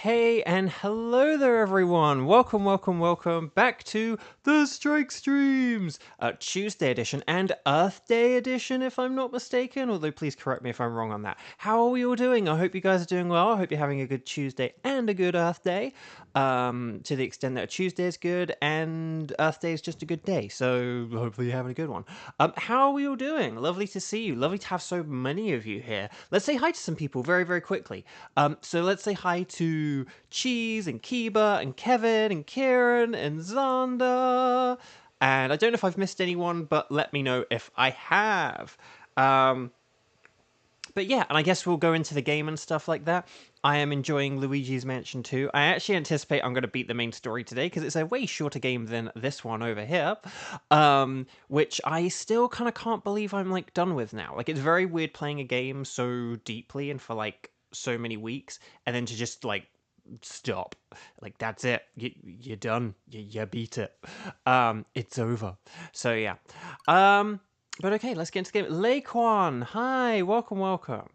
Hey and hello there everyone! Welcome back to the Strike Streams! Tuesday edition and Earth Day edition if I'm not mistaken, although please correct me if I'm wrong on that. How are we all doing? I hope you guys are doing well. I hope you're having a good Tuesday and a good Earth Day. To the extent that a Tuesday is good and Earth Day is just a good day, so hopefully you're having a good one. How are we all doing? Lovely to see you. Lovely to have so many of you here. Let's say hi to some people very quickly. So let's say hi to Cheese and Kiba and Kevin and Kieran and Xander. And I don't know if I've missed anyone, but let me know if I have. But yeah, and I guess we'll go into the game and stuff like that. I am enjoying Luigi's Mansion 2. I actually anticipate I'm going to beat the main story today because it's a way shorter game than this one over here, which I still kind of can't believe I'm like done with now. Like, it's very weird playing a game so deeply and for like so many weeks and then to just like stop. Like, that's it. You're done. You beat it. It's over. So yeah. But okay, let's get into the game. Laquan, hi, welcome.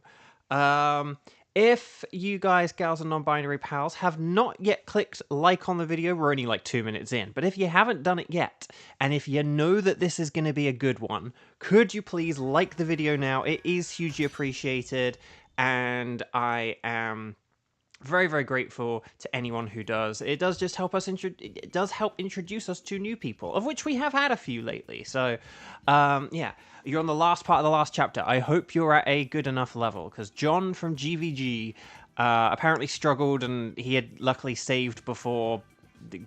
If you guys, gals, and non-binary pals have not yet clicked like on the video, we're only like 2 minutes in, but if you haven't done it yet, and if you know that this is going to be a good one, could you please like the video now? It is hugely appreciated, and I am very grateful to anyone who does. It does just help us it does help introduce us to new people, of which we have had a few lately. So yeah, you're on the last part of the last chapter. I hope you're at a good enough level, because John from GVG apparently struggled, and he had luckily saved before.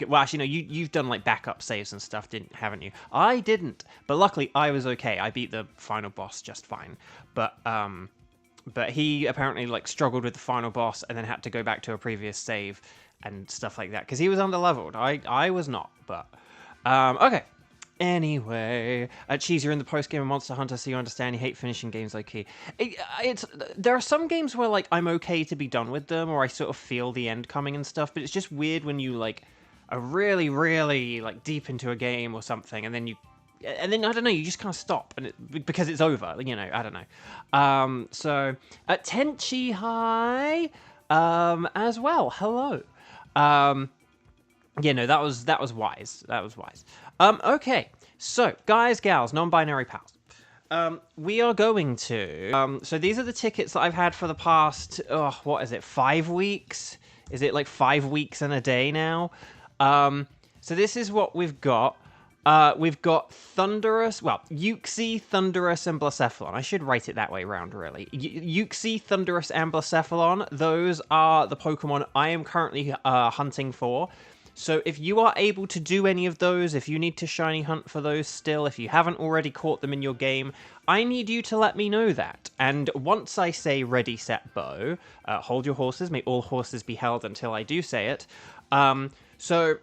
Well, actually, no, you've done like backup saves and stuff, haven't you? I didn't, but luckily I was okay. I beat the final boss just fine. But he apparently like struggled with the final boss and then had to go back to a previous save and stuff like that because he was underleveled. I was not, but okay. Anyway, Cheese, you're in the post-game of Monster Hunter, so you understand you hate finishing games like key. There are some games where like I'm okay to be done with them, or I sort of feel the end coming and stuff, but it's just weird when you like are really like deep into a game or something, and then I don't know, you just kind of stop and because it's over, you know. I don't know. So Tenchi, hi, as well. Hello. Yeah, no, that was wise. Okay, so guys, gals, non-binary pals. We are going to. So these are the tickets that I've had for the past. What is it? 5 weeks? Is it like 5 weeks and a day now? So this is what we've got. We've got Thunderous, Uxie, Thunderous, and Blacephalon. I should write it that way round, really. Uxie, Thunderous, and Blacephalon, those are the Pokemon I am currently hunting for. So if you are able to do any of those, if you need to shiny hunt for those still, if you haven't already caught them in your game, I need you to let me know that. And once I say ready, set, bow, hold your horses, may all horses be held until I do say it. So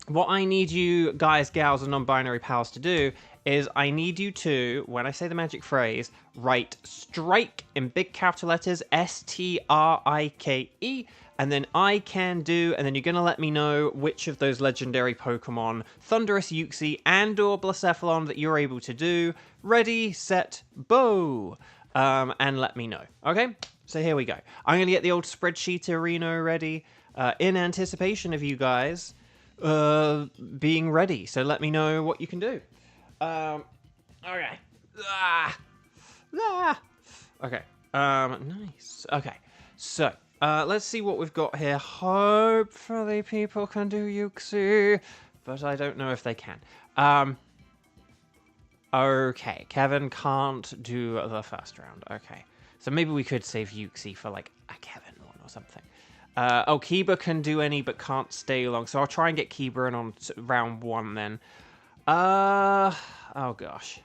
what I need you guys, gals, and non-binary pals to do is I need you to, when I say the magic phrase, write strike in big capital letters, STRIKE, and then I can do, and then you're going to let me know which of those legendary Pokemon, Thunderous, Uxie, and or Blacephalon, that you're able to do. Ready, set, bow. And let me know. Okay? So here we go. I'm going to get the old spreadsheet arena ready in anticipation of you guys being ready. So let me know what you can do. Okay. Okay. Nice. Okay. So, let's see what we've got here. Hopefully people can do Uxie, but I don't know if they can. Okay. Kevin can't do the first round. Okay. So maybe we could save Uxie for like a Kevin one or something. Kiba can do any but can't stay long, so I'll try and get Kiba in on round 1 then. Oh gosh.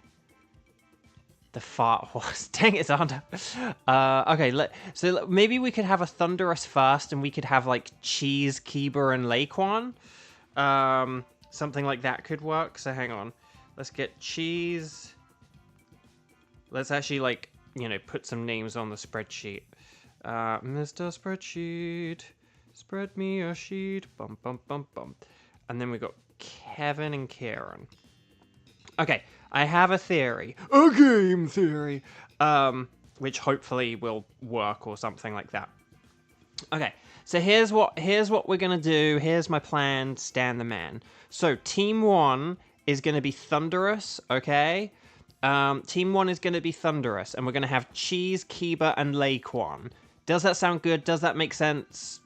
The fart horse. Dang it, Xander. Okay, so maybe we could have a Thunderous first, and we could have like Cheese, Kiba, and Laquan. Something like that could work, so hang on. Let's get Cheese. Let's actually, like, you know, put some names on the spreadsheet. Mr. Spreadsheet, spread me a sheet, bum. And then we got Kevin and Kieran. Okay, I have a theory, a game theory, which hopefully will work or something like that. Okay, So here's what we're gonna do. Here's my plan. Stan the man. So team 1 is gonna be Thunderous. Okay. Team 1 is gonna be Thunderous, and we're gonna have Cheese, Kiba, and Laquan. Does that sound good? Does that make sense?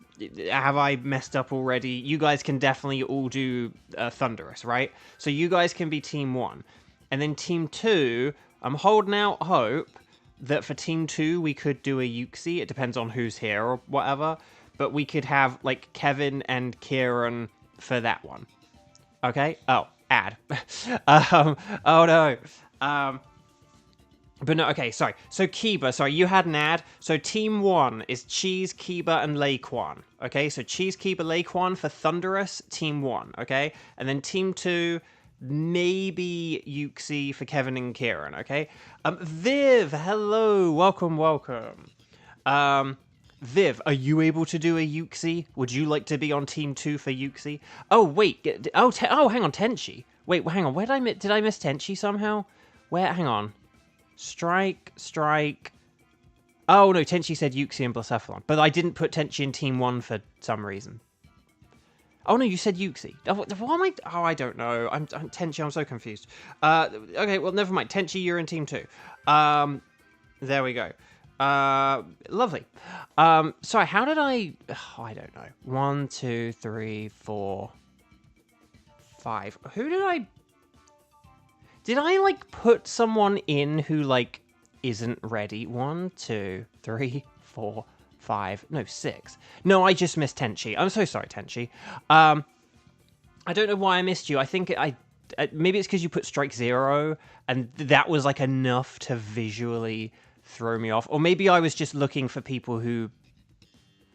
Have I messed up already? You guys can definitely all do Thunderous, right? So you guys can be Team 1. And then Team 2, I'm holding out hope that for Team 2 we could do a Yuxi. It depends on who's here or whatever. But we could have, like, Kevin and Kieran for that one. Okay? Oh, ad. Oh no. But no, okay, sorry. So Kiba, sorry, you had an ad. So Team 1 is Cheese, Kiba, and Laquan. Okay, so Cheese, Kiba, Laquan for Thunderous, Team 1, okay? And then Team 2, maybe Yuxi for Kevin and Kieran, okay? Viv, hello, welcome. Viv, are you able to do a Yuxi? Would you like to be on Team 2 for Yuxi? Oh, wait, hang on, Tenchi. Wait, hang on, where did I miss Tenchi somehow? Hang on. Strike. Oh, no, Tenchi said Yuxi and Blacephalon. But I didn't put Tenchi in Team 1 for some reason. Oh, no, you said Yuxi. What am I... Oh, I don't know. I'm Tenchi, I'm so confused. Okay, well, never mind. Tenchi, you're in Team 2. There we go. Lovely. Sorry, how did I... Oh, I don't know. 1, 2, 3, 4, 5. Who did I... Did I, like, put someone in who, like, isn't ready? 1, 2, 3, 4, 5. No, 6. No, I just missed Tenchi. I'm so sorry, Tenchi. I don't know why I missed you. I think maybe it's because you put Strike 0, and that was, like, enough to visually throw me off. Or maybe I was just looking for people who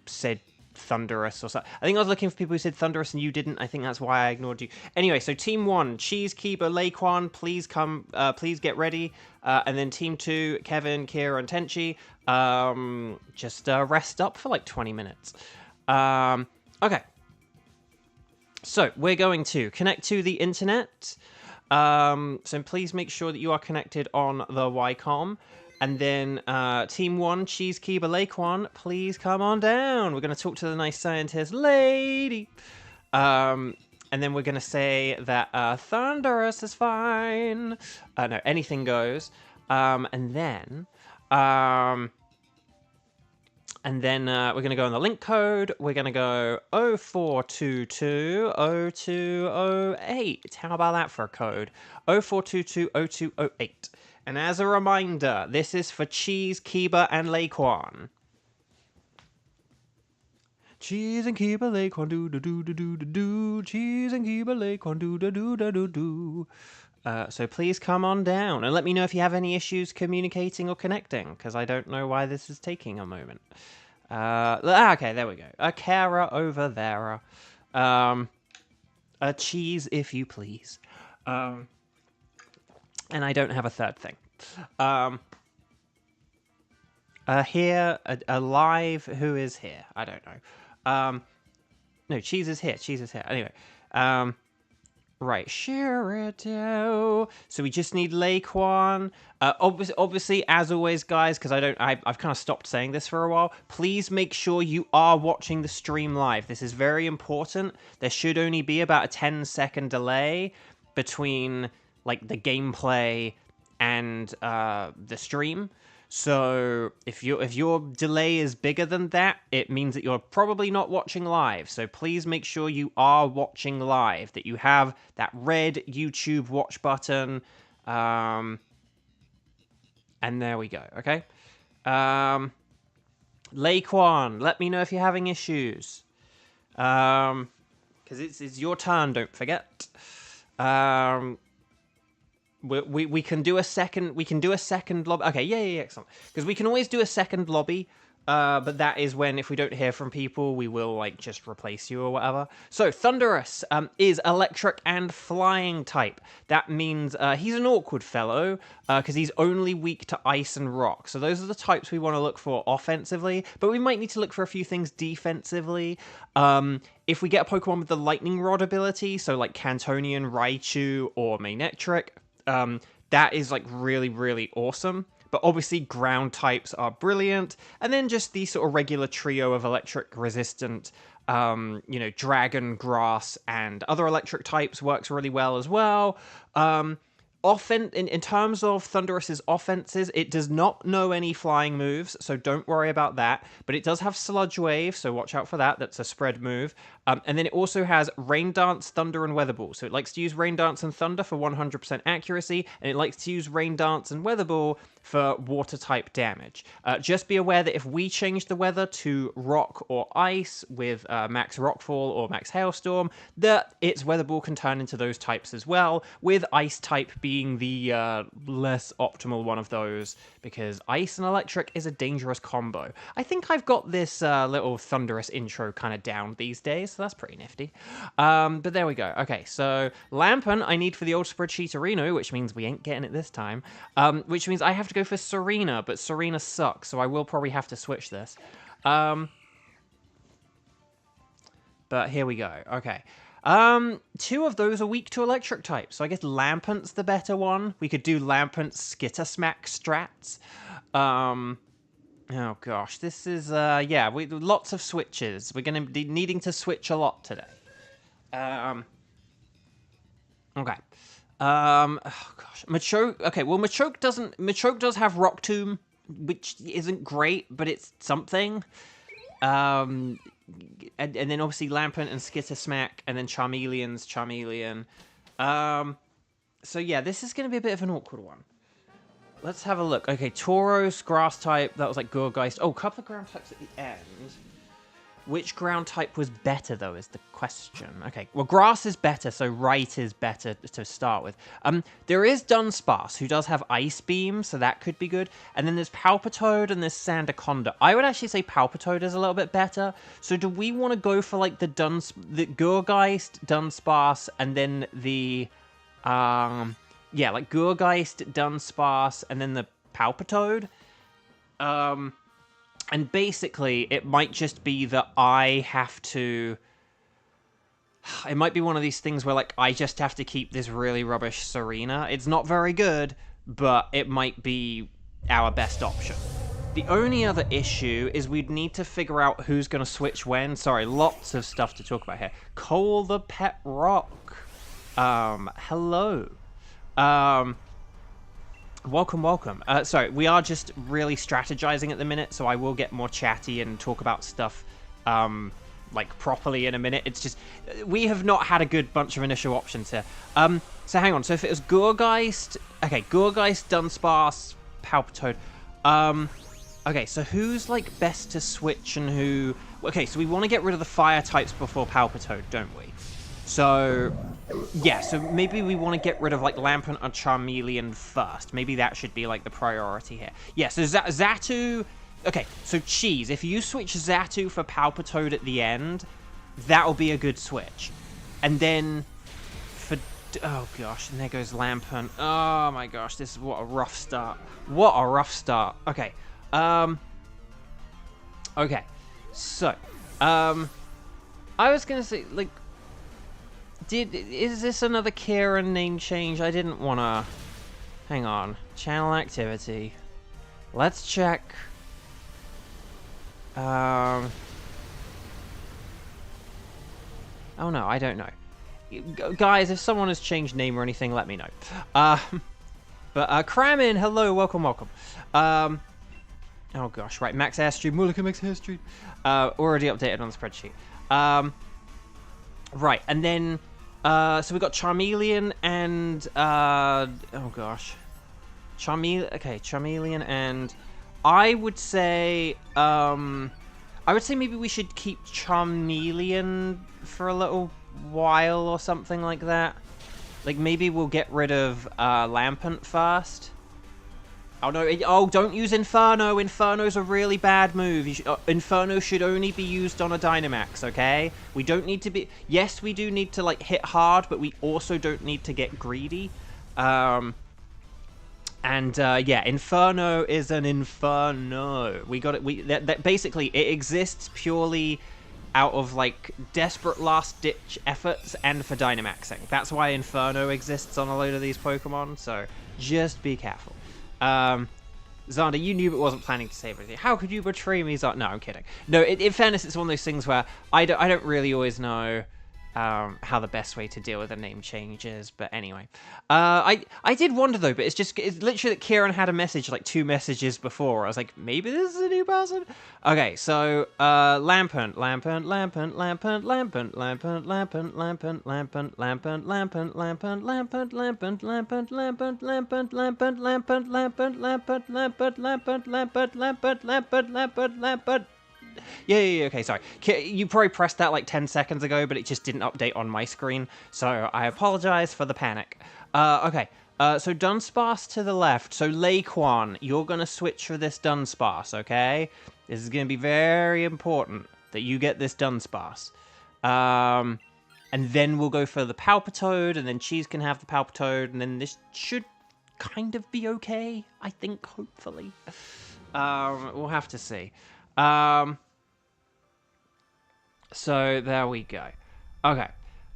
said Thunderous or something. I think I was looking for people who said Thunderous and you didn't. I think that's why I ignored you. Anyway, so Team 1, Cheese, Kiba, Laquan, please come, please get ready. And then Team 2, Kevin, Kira, and Tenchi, just rest up for like 20 minutes. Okay. So we're going to connect to the internet. So please make sure that you are connected on the Ycom. And then Team 1, Cheese, Kiba, Laquan, please come on down. We're going to talk to the nice scientist lady. And then we're going to say that Thunderous is fine. No, anything goes. And then we're going to go on the link code. We're going to go 04220208. How about that for a code? 04220208. And as a reminder, this is for Cheese, Kiba, and Laquan. Cheese and Kiba, Laquan, do-do-do-do-do-do-do. Cheese and Kiba, Laquan, do-do-do-do-do-do. So please come on down and let me know if you have any issues communicating or connecting, because I don't know why this is taking a moment. Okay, there we go. A Kara over there. A cheese, if you please. And I don't have a third thing. Here, alive, who is here? I don't know. No, cheese is here. Cheese is here. Anyway. Right, Shirito. So we just need Laquan. Obviously, as always, guys, because I've kind of stopped saying this for a while. Please make sure you are watching the stream live. This is very important. There should only be about a 10-second delay between like the gameplay and the stream. So if your delay is bigger than that, it means that you're probably not watching live. So please make sure you are watching live, that you have that red YouTube watch button. And there we go, okay? Laquan, let me know if you're having issues. Because it's your turn, don't forget. We can do a second. We can do a second lobby. Okay, yeah, excellent. Because we can always do a second lobby, but that is when, if we don't hear from people, we will like just replace you or whatever. So Thunderous is electric and flying type. That means he's an awkward fellow because he's only weak to ice and rock. So those are the types we want to look for offensively, but we might need to look for a few things defensively. If we get a Pokemon with the Lightning Rod ability, so like Cantonian, Raichu, or Manectric. That is like really, really awesome but obviously ground types are brilliant. And then just the sort of regular trio of electric resistant, you know, dragon, grass, and other electric types works really well as well. In terms of Thunderous's offenses, it does not know any flying moves, so don't worry about that. But it does have Sludge Wave, so watch out for that. That's a spread move. And then it also has Rain Dance, Thunder, and Weather Ball. So it likes to use Rain Dance and Thunder for 100% accuracy, and it likes to use Rain Dance and Weather Ball for water-type damage. Just be aware that if we change the weather to rock or ice with max Rockfall or max Hailstorm, that its Weather Ball can turn into those types as well, with Ice type being the less optimal one of those, because Ice and Electric is a dangerous combo. I think I've got this little Thunderous intro kind of down these days, so that's pretty nifty. But there we go. Okay, so Lampent I need for the old spreadsheet Reno, which means we ain't getting it this time, which means I have to go for Serena, but Serena sucks, so I will probably have to switch this. But here we go. Okay. Two of those are weak to electric types, so I guess Lampent's the better one. We could do Lampent Skittersmack strats. Oh gosh, this is, yeah, lots of switches. We're going to be needing to switch a lot today. Okay. Oh gosh, Machoke. Okay, well, Machoke does have Rock Tomb, which isn't great, but it's something. And then obviously Lampent and Skittersmack, and then Charmeleon's Charmeleon. So yeah, this is going to be a bit of an awkward one. Let's have a look. Okay, Tauros, Grass type. That was like Gourgeist. Oh, a couple of ground types at the end. Which ground type was better, though, is the question. Okay, well, Grass is better, so Right is better to start with. There is Dunsparce, who does have Ice Beam, so that could be good. And then there's Palpitoad and there's Sandaconda. I would actually say Palpitoad is a little bit better. So do we want to go for, like, the Gourgeist, Dunsparce, and then the... yeah, like Gourgeist, Dunsparce, and then the Palpitoad? And basically, it might just be that I have to... It might be one of these things where, like, I just have to keep this really rubbish Serena. It's not very good, but it might be our best option. The only other issue is we'd need to figure out who's going to switch when. Sorry, lots of stuff to talk about here. Cole the Pet Rock. Hello. Welcome. Sorry, we are just really strategizing at the minute, so I will get more chatty and talk about stuff, like, properly in a minute. It's just, we have not had a good bunch of initial options here. So hang on, so if it was Gourgeist, okay, Gourgeist, Dunsparce, Palpitoad, okay, so who's, like, best to switch and who... Okay, so we want to get rid of the fire types before Palpitoad, don't we? So, yeah, so maybe we want to get rid of, like, Lampent or Charmeleon first. Maybe that should be, like, the priority here. Yeah, so Xatu... Okay, so Cheese, if you switch Xatu for Palpitoad at the end, that'll be a good switch. And then for... Oh, gosh, and there goes Lampent. Oh, my gosh, this is what a rough start. What a rough start. Okay, okay, so, I was gonna say, like... Is this another Kieran name change? I didn't want to... Hang on. Channel activity. Let's check. Oh no, I don't know. Guys, if someone has changed name or anything, let me know. But Kramin, hello, welcome. Oh gosh, right, Max Airstream. Well, look at Max Airstream. Already updated on the spreadsheet. Right, and then... so we got Charmeleon and, oh gosh. Charmeleon and, I would say maybe we should keep Charmeleon for a little while or something like that. Like, maybe we'll get rid of, Lampent first. Oh no, don't use Inferno. Inferno's a really bad move. Inferno should only be used on a Dynamax, okay? We don't need to be... Yes, we do need to, like, hit hard, but we also don't need to get greedy. Yeah, Inferno is an Inferno. We got it... That basically, it exists purely out of, like, desperate last-ditch efforts and for Dynamaxing. That's why Inferno exists on a load of these Pokemon, so just be careful. Xander, you knew but wasn't planning to save anything. How could you betray me, Xander? No, I'm kidding. No, in fairness, it's one of those things where I don't really always know how the best way to deal with a name change is. But anyway, I did wonder though, but it's literally that Kieran had a message like 2 messages before. I was like, maybe this is a new person. Okay, so Lampant. Yeah, okay, sorry. You probably pressed that like 10 seconds ago, but it just didn't update on my screen, so I apologize for the panic. Okay, so Dunsparce to the left. So Laquan, you're gonna switch for this Dunsparce, okay? This is gonna be very important that you get this Dunsparce. And then we'll go for the Palpitoad, and then Cheese can have the Palpitoad, and then this should kind of be okay, I think, hopefully. We'll have to see. So there we go. Okay.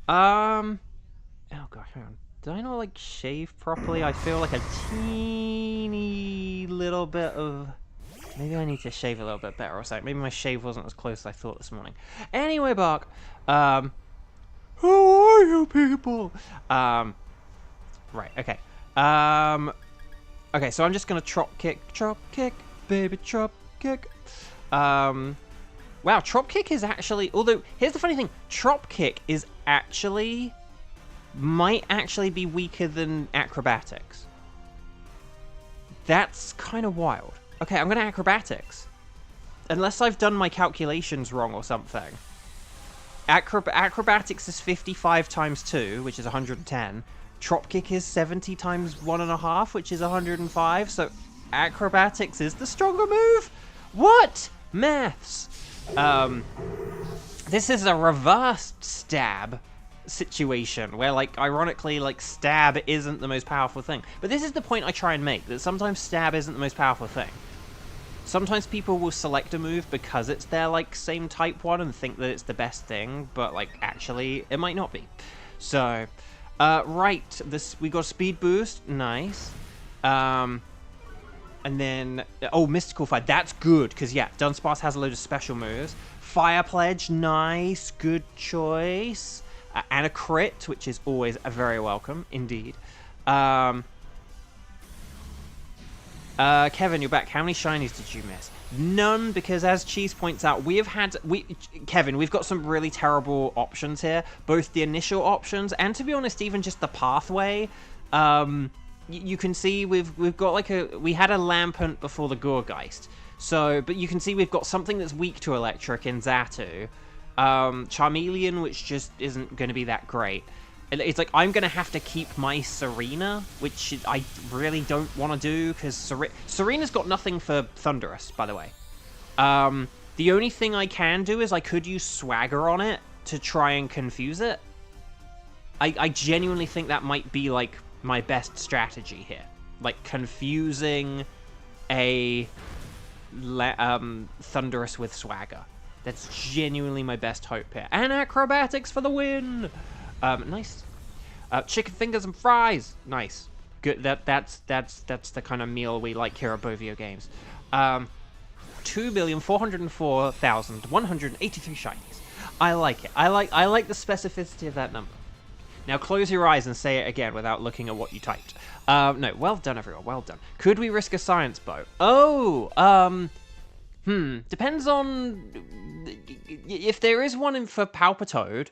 Oh god, hang on. Did I not like shave properly? I feel like a teeny little bit of... Maybe I need to shave a little bit better or something. Maybe my shave wasn't as close as I thought this morning. Anyway, Bark. How are you people? Right, okay. Okay, so I'm just gonna chop kick, baby, chop kick. Wow, Trop Kick is actually... Although, here's the funny thing. Trop Kick is actually... Might actually be weaker than Acrobatics. That's kind of wild. Okay, I'm going to Acrobatics. Unless I've done my calculations wrong or something. Acrobatics is 55 times 2, which is 110. Trop Kick is 70 times 1.5, which is 105. So, Acrobatics is the stronger move? What? Maths. This is a reversed stab situation where, like, ironically, like, stab isn't the most powerful thing. But this is the point I try and make, that sometimes stab isn't the most powerful thing. Sometimes people will select a move because it's their, like, same type one and think that it's the best thing, but, like, actually, it might not be. So, right, we got speed boost, nice. And then, oh, Mystical Fire, that's good, because, yeah, Dunsparce has a load of special moves. Fire Pledge, nice, good choice. And a crit, which is always very welcome, indeed. Kevin, you're back. How many shinies did you miss? None, because as Cheese points out, Kevin, we've got some really terrible options here. Both the initial options, and to be honest, even just the pathway. You can see we've got like we had a Lampant before the Gourgeist. So, but you can see we've got something that's weak to electric in Xatu. Charmeleon, which just isn't going to be that great. It's like I'm going to have to keep my Serena, which I really don't want to do because Serena's got nothing for Thunderous, by the way. The only thing I can do is I could use Swagger on it to try and confuse it. I genuinely think that might be like my best strategy here, like confusing a Thunderous with Swagger. That's genuinely my best hope here. And Acrobatics for the win. Nice. Chicken fingers and fries. Nice. Good. That's the kind of meal we like here at Bovio Games. 2,404,183 shinies. I like it. I like the specificity of that number. Now close your eyes and say it again without looking at what you typed. No, well done, everyone. Well done. Could we risk a science bow? Oh, depends on if there is one for Palpitoad,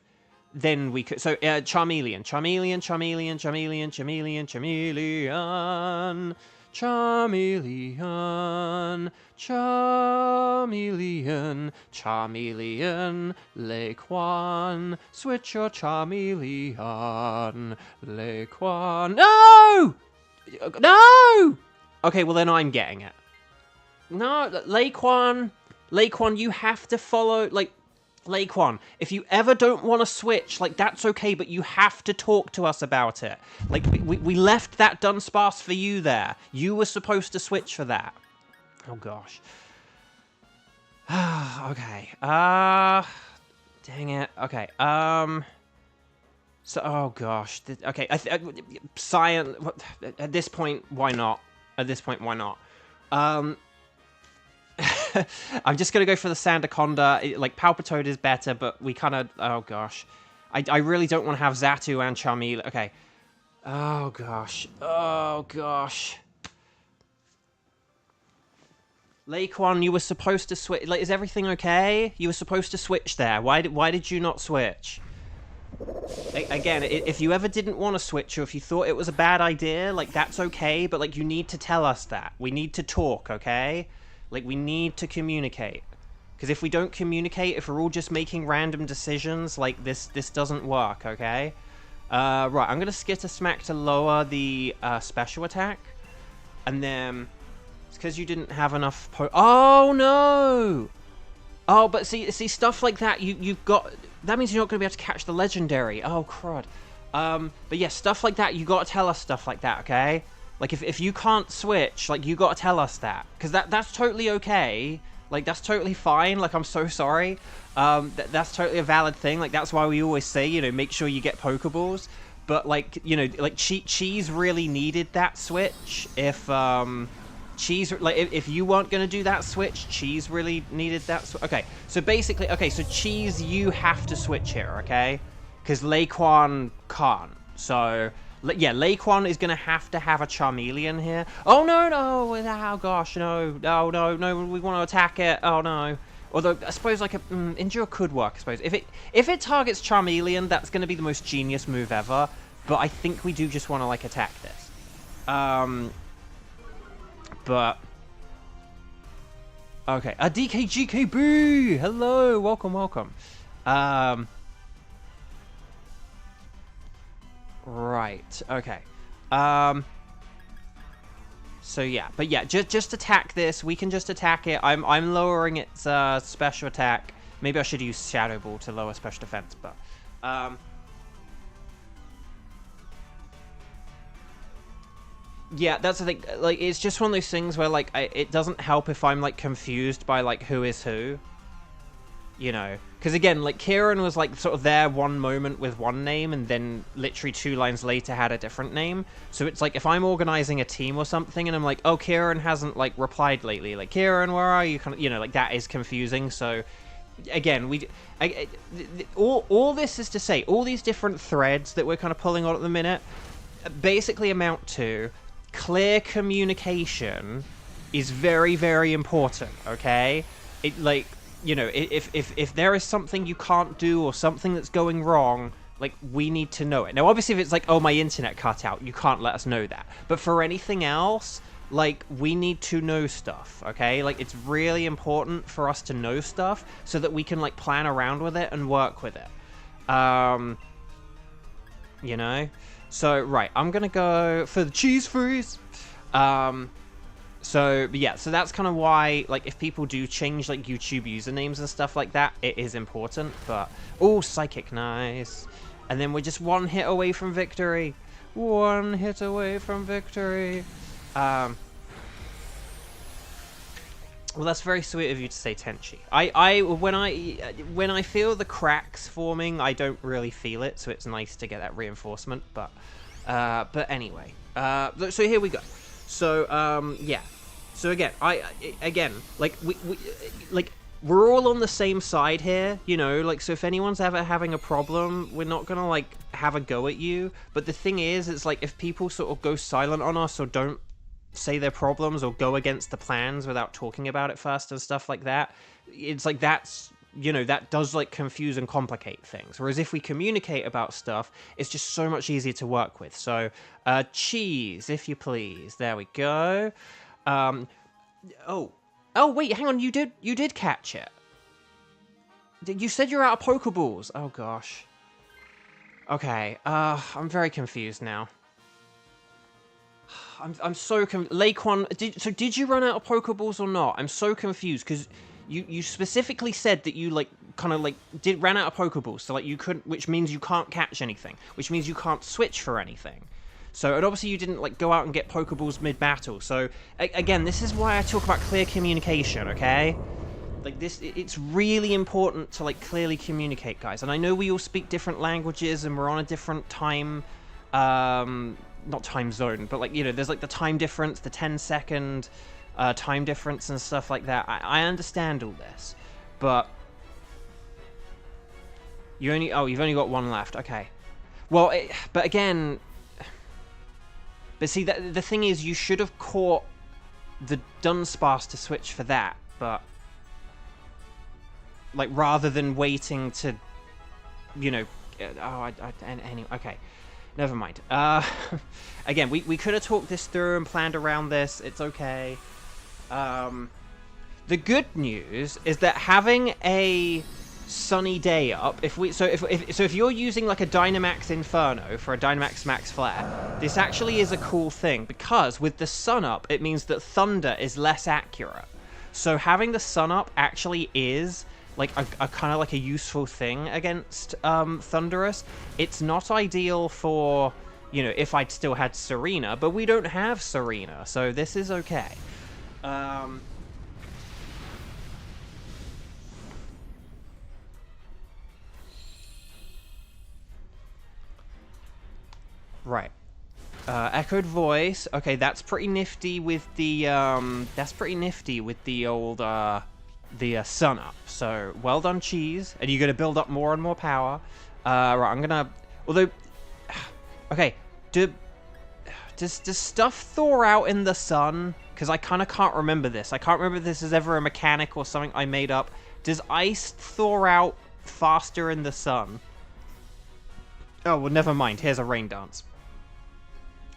then we could. So Charmeleon. Laquan, switch your Charmeleon, Laquan. No! No! Okay, well then I'm getting it. No, Laquan, you have to follow, like, Laquan, if you ever don't want to switch, like, that's okay, but you have to talk to us about it. Like, we left that Dunsparce for you there. You were supposed to switch for that. Oh, gosh. Okay. Dang it. Okay. So, oh, gosh. Okay. Science. At this point, why not? At this point, why not? I'm just gonna go for the Sandaconda. Like, Palpitoad is better, but we kind of... Oh, gosh. I really don't want to have Xatu and Charmeleon. Okay. Oh, gosh. Oh, gosh. Laquan, you were supposed to switch. Like, is everything okay? You were supposed to switch there. Why did you not switch? Again, if you ever didn't want to switch, or if you thought it was a bad idea, like, that's okay, but, like, you need to tell us that. We need to talk, okay? Like, we need to communicate. Because if we don't communicate, if we're all just making random decisions, like, this doesn't work, okay? Right, I'm gonna Skitter Smack to lower the special attack. And then... It's because you didn't have enough Oh, no! Oh, but see, stuff like that, you've got... That means you're not going to be able to catch the legendary. Oh, crud. But yeah, stuff like that, you got to tell us stuff like that, okay? Like, if you can't switch, like, you got to tell us that. Because that's totally okay. Like, that's totally fine. Like, I'm so sorry. That's totally a valid thing. Like, that's why we always say, you know, make sure you get Pokeballs. But, like, you know, like, Cheese really needed that switch. If, Cheese, like, if you weren't going to do that switch, Cheese really needed that switch. Okay, so basically, okay, so Cheese, you have to switch here, okay? Because Laquan can't. So, yeah, Laquan is going to have a Charmeleon here. Oh, no, oh, gosh, no, we want to attack it. Oh, no. Although, I suppose, like, Endure could work, I suppose. If it targets Charmeleon, that's going to be the most genius move ever. But I think we do just want to, like, attack this. But... Okay, a DKGKB! Hello! Welcome. Right, okay. So yeah, but yeah, just attack this. We can just attack it. I'm lowering its special attack. Maybe I should use Shadow Ball to lower special defense, but... Yeah, that's the thing. Like, it's just one of those things where, like, it doesn't help if I'm, like, confused by, like, who is who. You know? Because, again, like, Kieran was, like, sort of there one moment with one name, and then literally 2 lines later had a different name. So it's like, if I'm organizing a team or something, and I'm like, oh, Kieran hasn't, like, replied lately. Like, Kieran, where are you? Kind of, you know, like, that is confusing. So, again, all this is to say, all these different threads that we're kind of pulling on at the minute basically amount to... Clear communication is very, very important, okay? It, like, you know, if there is something you can't do or something that's going wrong, like, we need to know it. Now, obviously, if it's like, oh, my internet cut out, you can't let us know that. But for anything else, like, we need to know stuff, okay? Like, it's really important for us to know stuff so that we can, like, plan around with it and work with it. You know? So, right, I'm gonna go for the Cheese Freeze. So, yeah, so that's kind of why, like, if people do change, like, YouTube usernames and stuff like that, it is important, but... Oh, Psychic, nice. And then we're just 1 hit away from victory. 1 hit away from victory. Well, that's very sweet of you to say, Tenchi. When I feel the cracks forming, I don't really feel it, so it's nice to get that reinforcement. But anyway, so here we go. So yeah. So again, like we're all on the same side here, you know. Like, so if anyone's ever having a problem, we're not gonna like have a go at you. But the thing is, it's like if people sort of go silent on us or don't say their problems or go against the plans without talking about it first and stuff like that, it's like that's, you know, that does like confuse and complicate things. Whereas if we communicate about stuff, it's just so much easier to work with. So Cheese, if you please. There we go. Oh wait, hang on, you did catch it. You said you're out of Pokeballs. Oh gosh. Okay, I'm very confused now. I'm so Laquan, did you run out of Pokeballs or not? I'm so confused because you specifically said that you like kind of like ran out of Pokeballs, so like you couldn't, which means you can't catch anything, which means you can't switch for anything. So, and obviously you didn't like go out and get Pokeballs mid-battle. So again, this is why I talk about clear communication, okay? Like this, it's really important to like clearly communicate, guys. And I know we all speak different languages and we're on a different time, not time zone, but like, you know, there's like the time difference, the 10-second time difference and stuff like that. I understand all this, but you've only got one left. Okay. Well, but again, but see, the thing is, you should have caught the Dunsparce to switch for that, but like rather than waiting to, you know, anyway, okay, never mind. Again, we could have talked this through and planned around this. It's okay. The good news is that having a sunny day up, if you're using like a Dynamax Inferno for a Dynamax Max Flare, this actually is a cool thing, because with the sun up, it means that Thunder is less accurate. So having the sun up actually is like a kind of like a useful thing against Thunderous. It's not ideal for, you know, if I'd still had Serena, but we don't have Serena, so this is okay. Right. Echoed voice. Okay, that's pretty nifty with the old sun up. So well done, Cheese. And you're gonna build up more and more power. Right, I'm gonna. Although, okay, does stuff thaw out in the sun? Because I kind of can't remember this. I can't remember if this is ever a mechanic or something I made up. Does ice thaw out faster in the sun? Oh well, never mind. Here's a rain dance.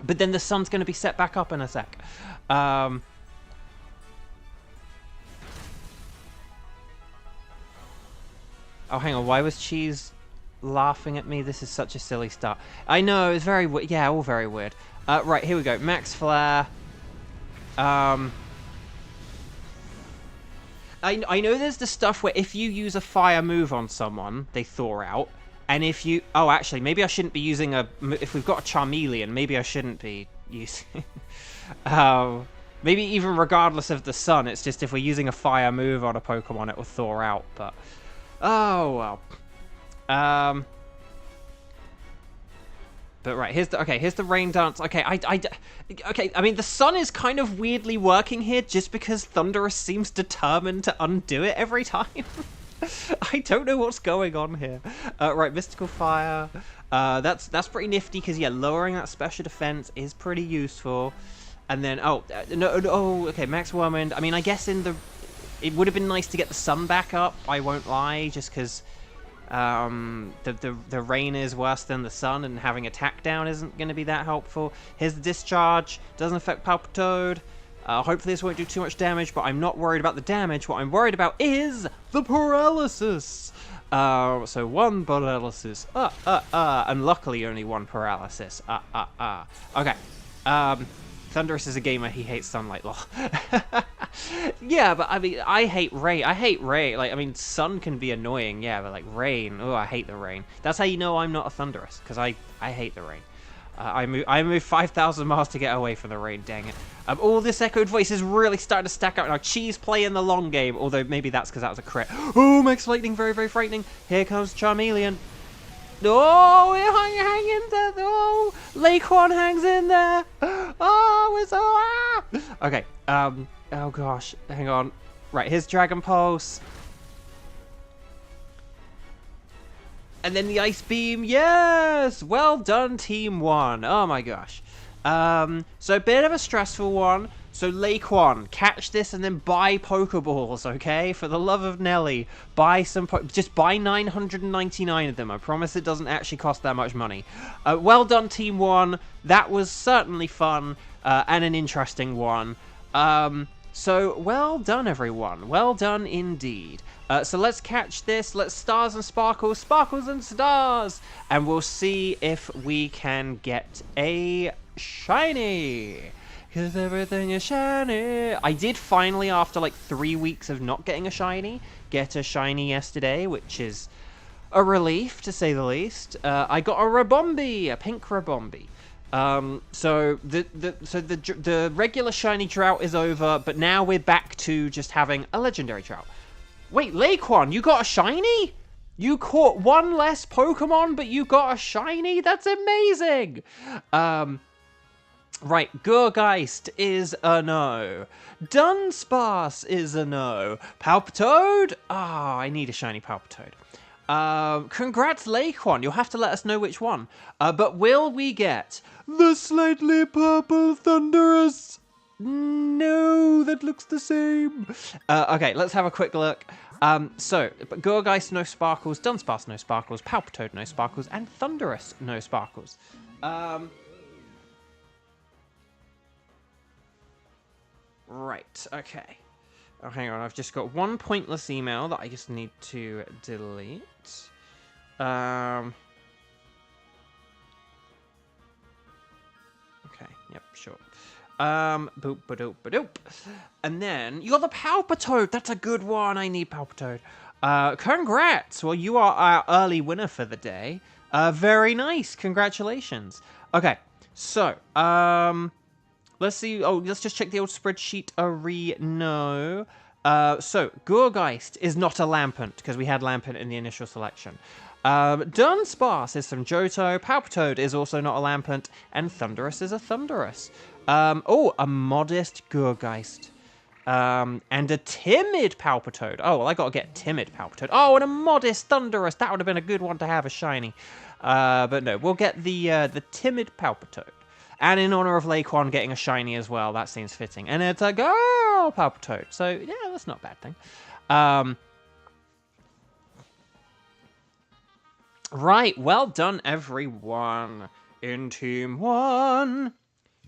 But then the sun's going to be set back up in a sec. Oh, hang on. Why was Cheese laughing at me? This is such a silly start. I know, it's very weird. Yeah, all very weird. Right, here we go. Max Flare. I know there's the stuff where if you use a fire move on someone, they thaw out. And if you... Oh, actually, maybe I shouldn't be using a... If we've got a Charmeleon, maybe I shouldn't be using... maybe even regardless of the sun, it's just if we're using a fire move on a Pokemon, it will thaw out, but... Oh, well. But right, here's the rain dance. Okay, okay, I mean, the sun is kind of weirdly working here just because Thunderous seems determined to undo it every time. I don't know what's going on here. Right, Mystical Fire. That's pretty nifty because, yeah, lowering that special defense is pretty useful. And then, okay, Max Whirlwind. I mean, I guess it would have been nice to get the sun back up, I won't lie, just because the rain is worse than the sun and having attack down isn't going to be that helpful. Here's the Discharge. Doesn't affect Palpitoad. Hopefully this won't do too much damage, but I'm not worried about the damage. What I'm worried about is the paralysis. So one paralysis. And luckily only one paralysis. Okay. Thunderous is a gamer. He hates sunlight. Lol. Yeah, but I mean, I hate rain. Like, I mean, sun can be annoying. Yeah, but like rain. Oh, I hate the rain. That's how you know I'm not a Thunderous, because I hate the rain. I moved 5,000 miles to get away from the rain, dang it. All this echoed voice is really starting to stack out now. Cheese playing the long game, although maybe that's because that was a crit. Oh, Max Lightning, very, very frightening. Here comes Charmeleon. Oh, it hang in there. Oh, Laquan hangs in there. Oh, it's so... Okay, oh gosh, hang on. Right, here's Dragon Pulse. And then the Ice Beam, yes! Well done, Team 1. Oh my gosh. So a bit of a stressful one. So Laquan, catch this and then buy Pokeballs, okay? For the love of Nelly, buy some... just buy 999 of them. I promise it doesn't actually cost that much money. Well done, Team 1. That was certainly fun and an interesting one. So well done, everyone. Well done indeed. So let's catch this. Let's stars and sparkles, sparkles and stars. And we'll see if we can get a shiny. Because everything is shiny. I did finally, after like 3 weeks of not getting a shiny, get a shiny yesterday, which is a relief, to say the least. I got a Rabombi, a pink Rabombi. So the regular shiny drought is over, but now we're back to just having a legendary drought. Wait, Laquan, you got a shiny? You caught one less Pokemon, but you got a shiny? That's amazing! Right, Gourgeist is a no. Dunsparce is a no. Palpitoad? Ah, I need a shiny Palpitoad. Congrats, Laquan. You'll have to let us know which one. But will we get the slightly purple Thunderous? No, that looks the same. Okay, let's have a quick look. So, Gourgeist, no sparkles. Dunsparce, no sparkles. Palpitoad, no sparkles. And Thunderous, no sparkles. Right, okay. Oh, hang on, I've just got one pointless email that I just need to delete. Okay, yep, sure. Boop, ba-doop, ba-doop. And then, you got the Palpitoad! That's a good one, I need Palpitoad. Congrats! Well, you are our early winner for the day. Very nice, congratulations. Okay, so, let's see. Oh, let's just check the old spreadsheet. No. So, Gourgeist is not a Lampent, because we had Lampent in the initial selection. Dunsparce is some Johto. Palpitoad is also not a Lampent. And Thunderous is a Thunderous. Oh, a modest Gourgeist. And a timid Palpitoad. Oh, well, I gotta get timid Palpitoad. Oh, and a modest Thunderous. That would have been a good one to have a shiny. But no, we'll get the timid Palpitoad. And in honor of Laquan getting a shiny as well, that seems fitting. And it's a girl Palpitoad. So, yeah, that's not a bad thing. Right, well done, everyone. In Team 1.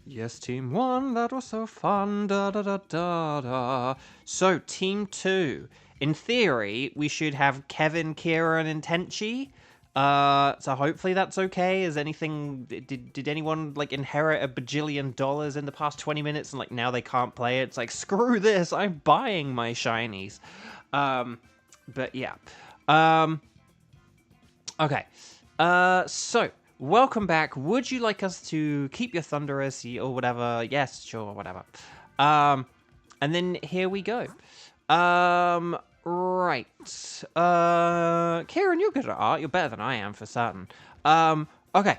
Yes, Team 1, that was so fun. Da da da da da. So, Team 2. In theory, we should have Kevin, Kieran, and Tenchi. So hopefully that's okay. Is anything... Did anyone, like, inherit a bajillion dollars in the past 20 minutes and, like, now they can't play it? It's like, screw this, I'm buying my shinies. But, yeah. Okay. So, welcome back. Would you like us to keep your Thunderous or whatever? Yes, sure, whatever. And then here we go. Right. Kieran, you're good at art. You're better than I am for certain. Okay.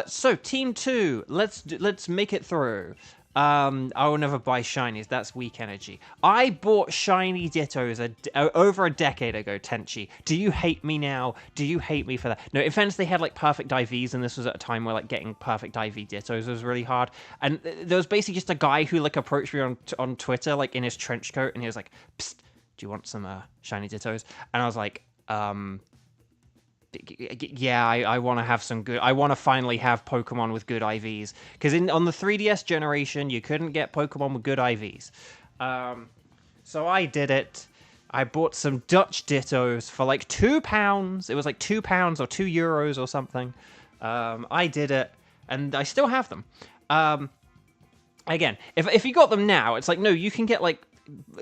So Team 2, let's make it through. I will never buy shinies. That's weak energy. I bought shiny Dittos over a decade ago, Tenchi. Do you hate me now? Do you hate me for that? No, in fairness, they had like perfect IVs, and this was at a time where like getting perfect IV Dittos was really hard. And there was basically just a guy who like approached me on Twitter, like in his trench coat, and he was like, "Psst, do you want some shiny Dittos?" And I was like, yeah, I want to have some good... I want to finally have Pokemon with good IVs. Because on the 3DS generation, you couldn't get Pokemon with good IVs. So I did it. I bought some Dutch Dittos for like £2. It was like £2 or €2 or something. I did it, and I still have them. Again, if you got them now, it's like, no, you can get like,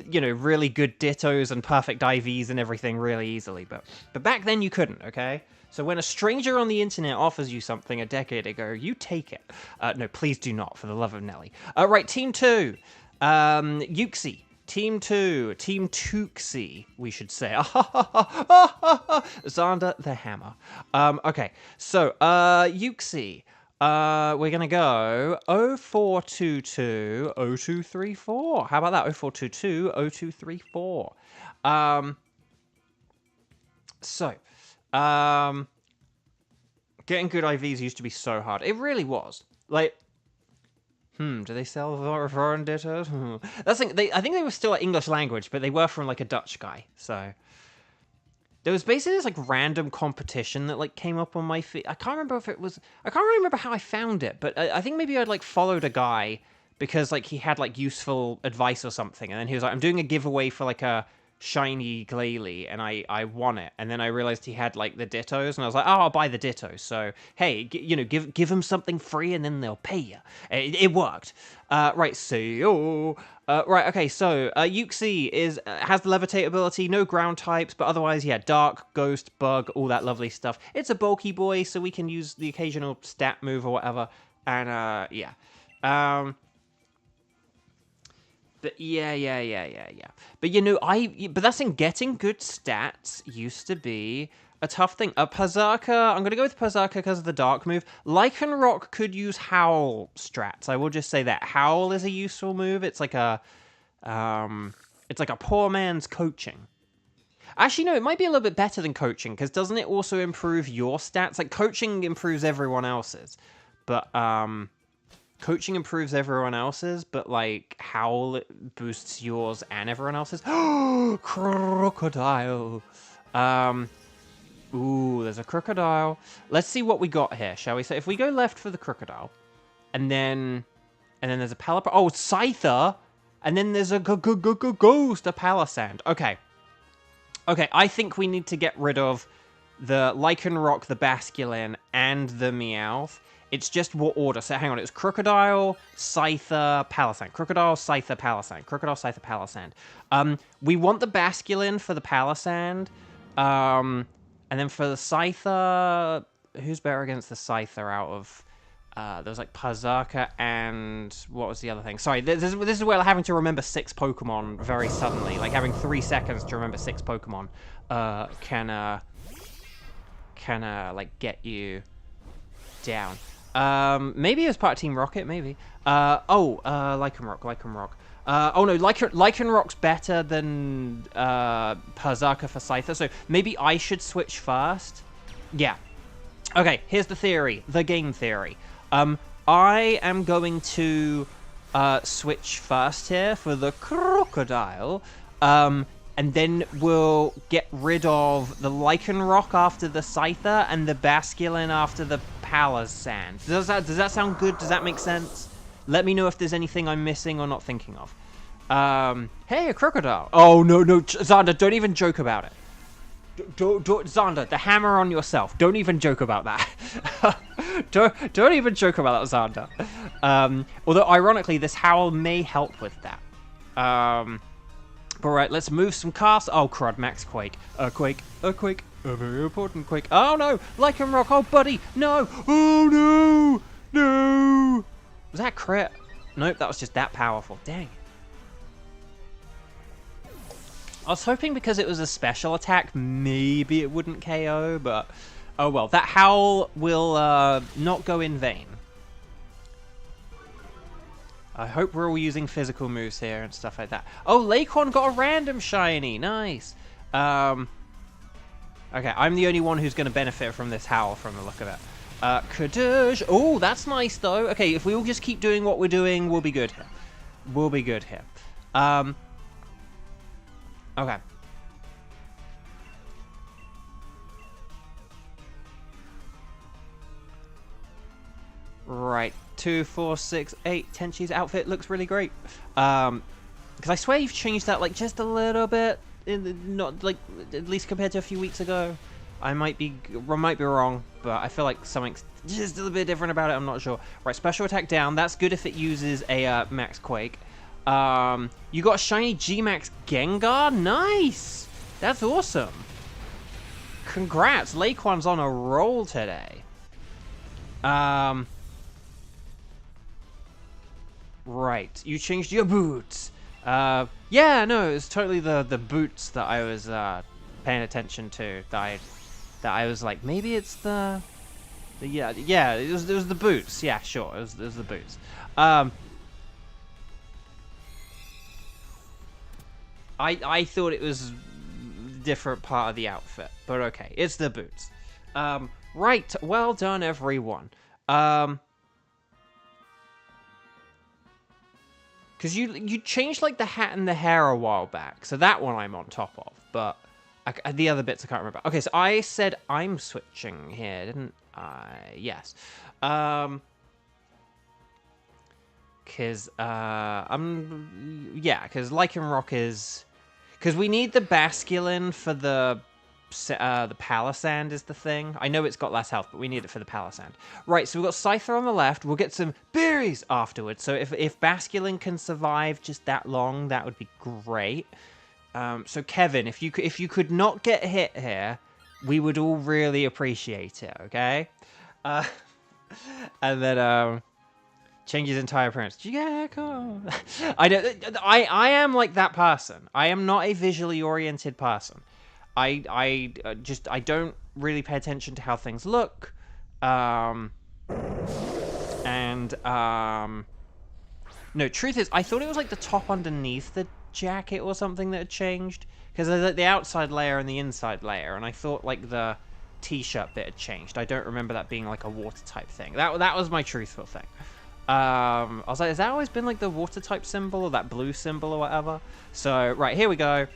you know, really good Dittos and perfect IVs and everything really easily, but back then you couldn't, okay? So when a stranger on the internet offers you something a decade ago, you take it. No, please do not, for the love of Nelly. Right, Team 2. Yuxi. Team 2. Team Tuxi, we should say. Xander the Hammer. Okay, so, Yuxi. We're gonna go 0422 0234. How about that? 0422 0234. Getting good IVs used to be so hard. It really was. Like, do they sell foreign Dittos? That's the thing. I think they were still English language, but they were from like a Dutch guy. So there was basically this like random competition that like came up on my feed. I can't remember if it was... I can't really remember how I found it, but I think maybe I'd like followed a guy because like he had like useful advice or something, and then he was like, I'm doing a giveaway for like a shiny Glalie, and I won it, and then I realized he had like the Dittos, and I was like, oh, I'll buy the Dittos. So hey, you know, give him something free, and then they'll pay you. It worked. Right, so right, okay, so Yuxi has the levitate ability, no ground types, but otherwise, yeah, dark, ghost, bug, all that lovely stuff. It's a bulky boy, so we can use the occasional stat move or whatever, and yeah. But yeah. But you know, but that's in getting good stats used to be a tough thing. Pazaka, I'm going to go with Pazaka because of the dark move. Lycanroc could use Howl strats. I will just say that. Howl is a useful move. It's like a poor man's coaching. Actually, no, it might be a little bit better than coaching, because doesn't it also improve your stats? Like, coaching improves everyone else's, but, coaching improves everyone else's, but, like, Howl boosts yours and everyone else's. Crocodile! Ooh, there's a crocodile. Let's see what we got here, shall we? So if we go left for the crocodile, and then there's a Palipar. Oh, Scyther! And then there's a Ghost, a Palisand. Okay. Okay, I think we need to get rid of the Lycanroc, the Basculin, and the Meowth. It's just what order. So hang on, it was Crocodile, Scyther, Palisand. Crocodile, Scyther, Palisand. Crocodile, Scyther, Palisand. We want the Basculin for the Palisand. And then for the Scyther, who's better against the Scyther out of... there was like Pazaka and what was the other thing? Sorry, this is where having to remember 6 Pokemon very suddenly, like having 3 seconds to remember 6 Pokemon, can like get you down. Maybe it was part of Team Rocket, maybe. Lycanroc. Oh no, Lycanroc's better than Pazaka for Scyther, so maybe I should switch first. Yeah. Okay, here's the theory, the game theory. I am going to switch first here for the Crocodile, and then we'll get rid of the Lycanroc after the Scyther and the Basculin after the Palisand. Does that sound good? Does that make sense? Let me know if there's anything I'm missing or not thinking of. Hey, a crocodile. Oh, no, Xander, don't even joke about it. Xander, the hammer on yourself. Don't even joke about that. don't even joke about that, Xander. Although, ironically, this Howl may help with that. But right, let's move some casts. Oh, crud, Max Quake. A Quake, a very important Quake. Oh, no, Lycanroc, oh, buddy, no. Oh, no. Was that crit? Nope, that was just that powerful. Dang. I was hoping because it was a special attack, maybe it wouldn't KO, but oh well. That Howl will not go in vain. I hope we're all using physical moves here and stuff like that. Oh, Laquan got a random shiny. Nice. Okay, I'm the only one who's going to benefit from this Howl from the look of it. Kadoosh. Oh, that's nice, though. Okay, if we all just keep doing what we're doing, we'll be good here. We'll be good here. Okay. Right. 2, 4, 6, 8. Tenchi's outfit looks really great. Because I swear you've changed that like just a little bit, not like at least compared to a few weeks ago. I might be wrong, but I feel like something's just a little bit different about it. I'm not sure. Right. Special attack down. That's good if it uses a Max Quake. You got a shiny G-Max Gengar? Nice! That's awesome. Congrats, Laquan's on a roll today. Right, you changed your boots. Yeah, no, it's totally the boots that I was paying attention to. That I was like, maybe it's the yeah, it was the boots. Yeah, sure, it was the boots. I thought it was a different part of the outfit, but okay, it's the boots. Right, well done, everyone. Because you changed like the hat and the hair a while back, so that one I'm on top of, but the other bits I can't remember. Okay, so I said I'm switching here, didn't I? Yes. Because Lycanroc is... Because we need the Basculin for the Palisand is the thing. I know it's got less health, but we need it for the Palisand. Right, so we've got Scyther on the left. We'll get some berries afterwards. So if Basculin can survive just that long, that would be great. So Kevin, if you could not get hit here, we would all really appreciate it, okay? And then... change his entire appearance. Yeah, cool. I am like that person. I am not a visually oriented person. I don't really pay attention to how things look. No, truth is, I thought it was like the top underneath the jacket or something that had changed. Because there's like the outside layer and the inside layer, and I thought like the t-shirt bit had changed. I don't remember that being like a water type thing. That was my truthful thing. I was like, has that always been like the water type symbol or that blue symbol or whatever? So, right, here we go.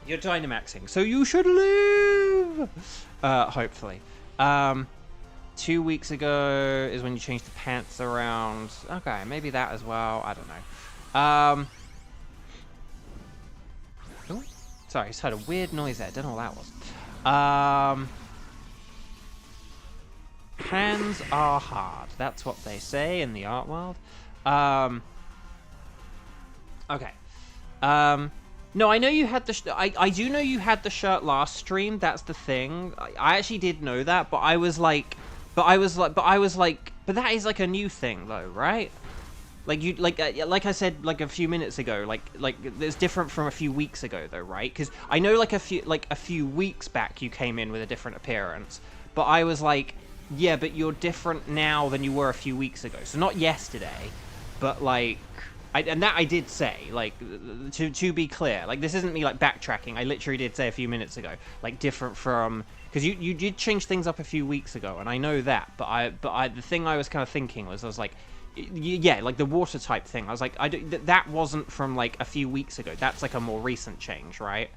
You're Dynamaxing, so you should live! Hopefully. 2 weeks ago is when you changed the pants around. Okay, maybe that as well. I don't know. Ooh, sorry, I just heard a weird noise there. Don't know what that was. Hands are hard. That's what they say in the art world. Okay. No, I know you had the. I do know you had the shirt last stream. That's the thing. I actually did know that, but I was like, but that is like a new thing though, right? Like you, like I said, like a few minutes ago, like it's different from a few weeks ago though, right? Because I know like a few weeks back you came in with a different appearance, but I was like, yeah, but you're different now than you were a few weeks ago. So not yesterday, but like. And that I did say, like, to be clear, like, this isn't me, like, backtracking. I literally did say a few minutes ago, like, different from, because you did change things up a few weeks ago, and I know that, but the thing I was kind of thinking was, I was like, yeah, like, the water type thing, I was like, that wasn't from, like, a few weeks ago. That's, like, a more recent change, right?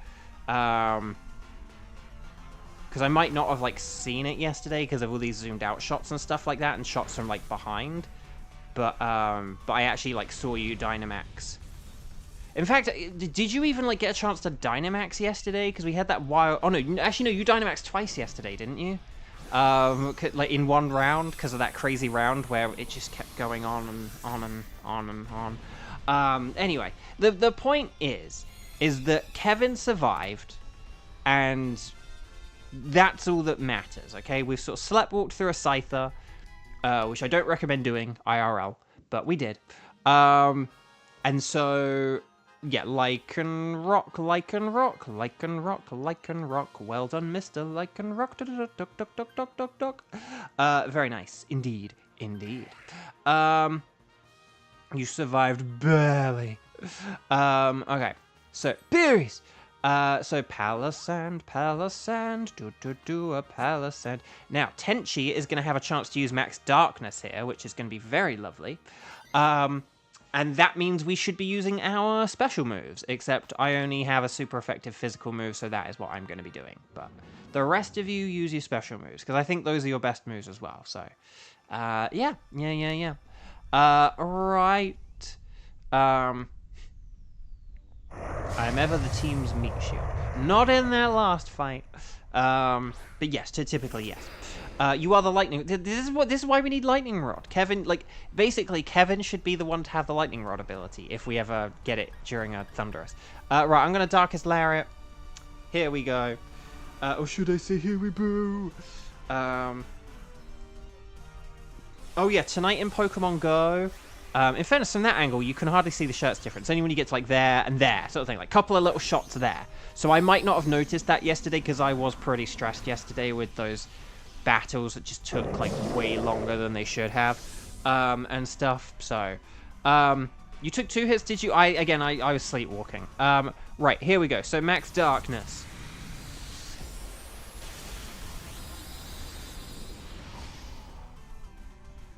Because I might not have, like, seen it yesterday because of all these zoomed out shots and stuff like that, and shots from, like, behind. But I actually, like, saw you Dynamax. In fact, did you even, like, get a chance to Dynamax yesterday? Because we had that wild... Oh, no, actually, no, you Dynamaxed twice yesterday, didn't you? Like, in one round, because of that crazy round where it just kept going on and on and on and on. Anyway, the point is that Kevin survived, and that's all that matters, okay? We've sort of sleptwalked through a Scyther, which I don't recommend doing IRL, but we did. And so, yeah, Lycan Rock. Well done, Mr. Lycan Rock. Very nice, indeed. You survived barely. Okay, so berries. So Palisand, a Palisand. Now, Tenchi is going to have a chance to use Max Darkness here, which is going to be very lovely. And that means we should be using our special moves, except I only have a super effective physical move, so that is what I'm going to be doing. But the rest of you use your special moves, because I think those are your best moves as well. So, yeah. Right. I'm ever the team's meat shield. Not in their last fight. But yes, typically yes. You are the lightning. This is why we need lightning rod. Kevin, like, basically Kevin should be the one to have the lightning rod ability if we ever get it during a thunderous. Right, I'm gonna Darkest Lariat. Here we go. Or should I say here we boo? Oh yeah, tonight in Pokemon Go. In fairness, from that angle, you can hardly see the shirt's difference. Only when you get to, like, there and there, sort of thing. Like, a couple of little shots there. So I might not have noticed that yesterday, because I was pretty stressed yesterday with those battles that just took, like, way longer than they should have, and stuff. So, you took 2 hits, did you? I was sleepwalking. Right, here we go. So, Max Darkness.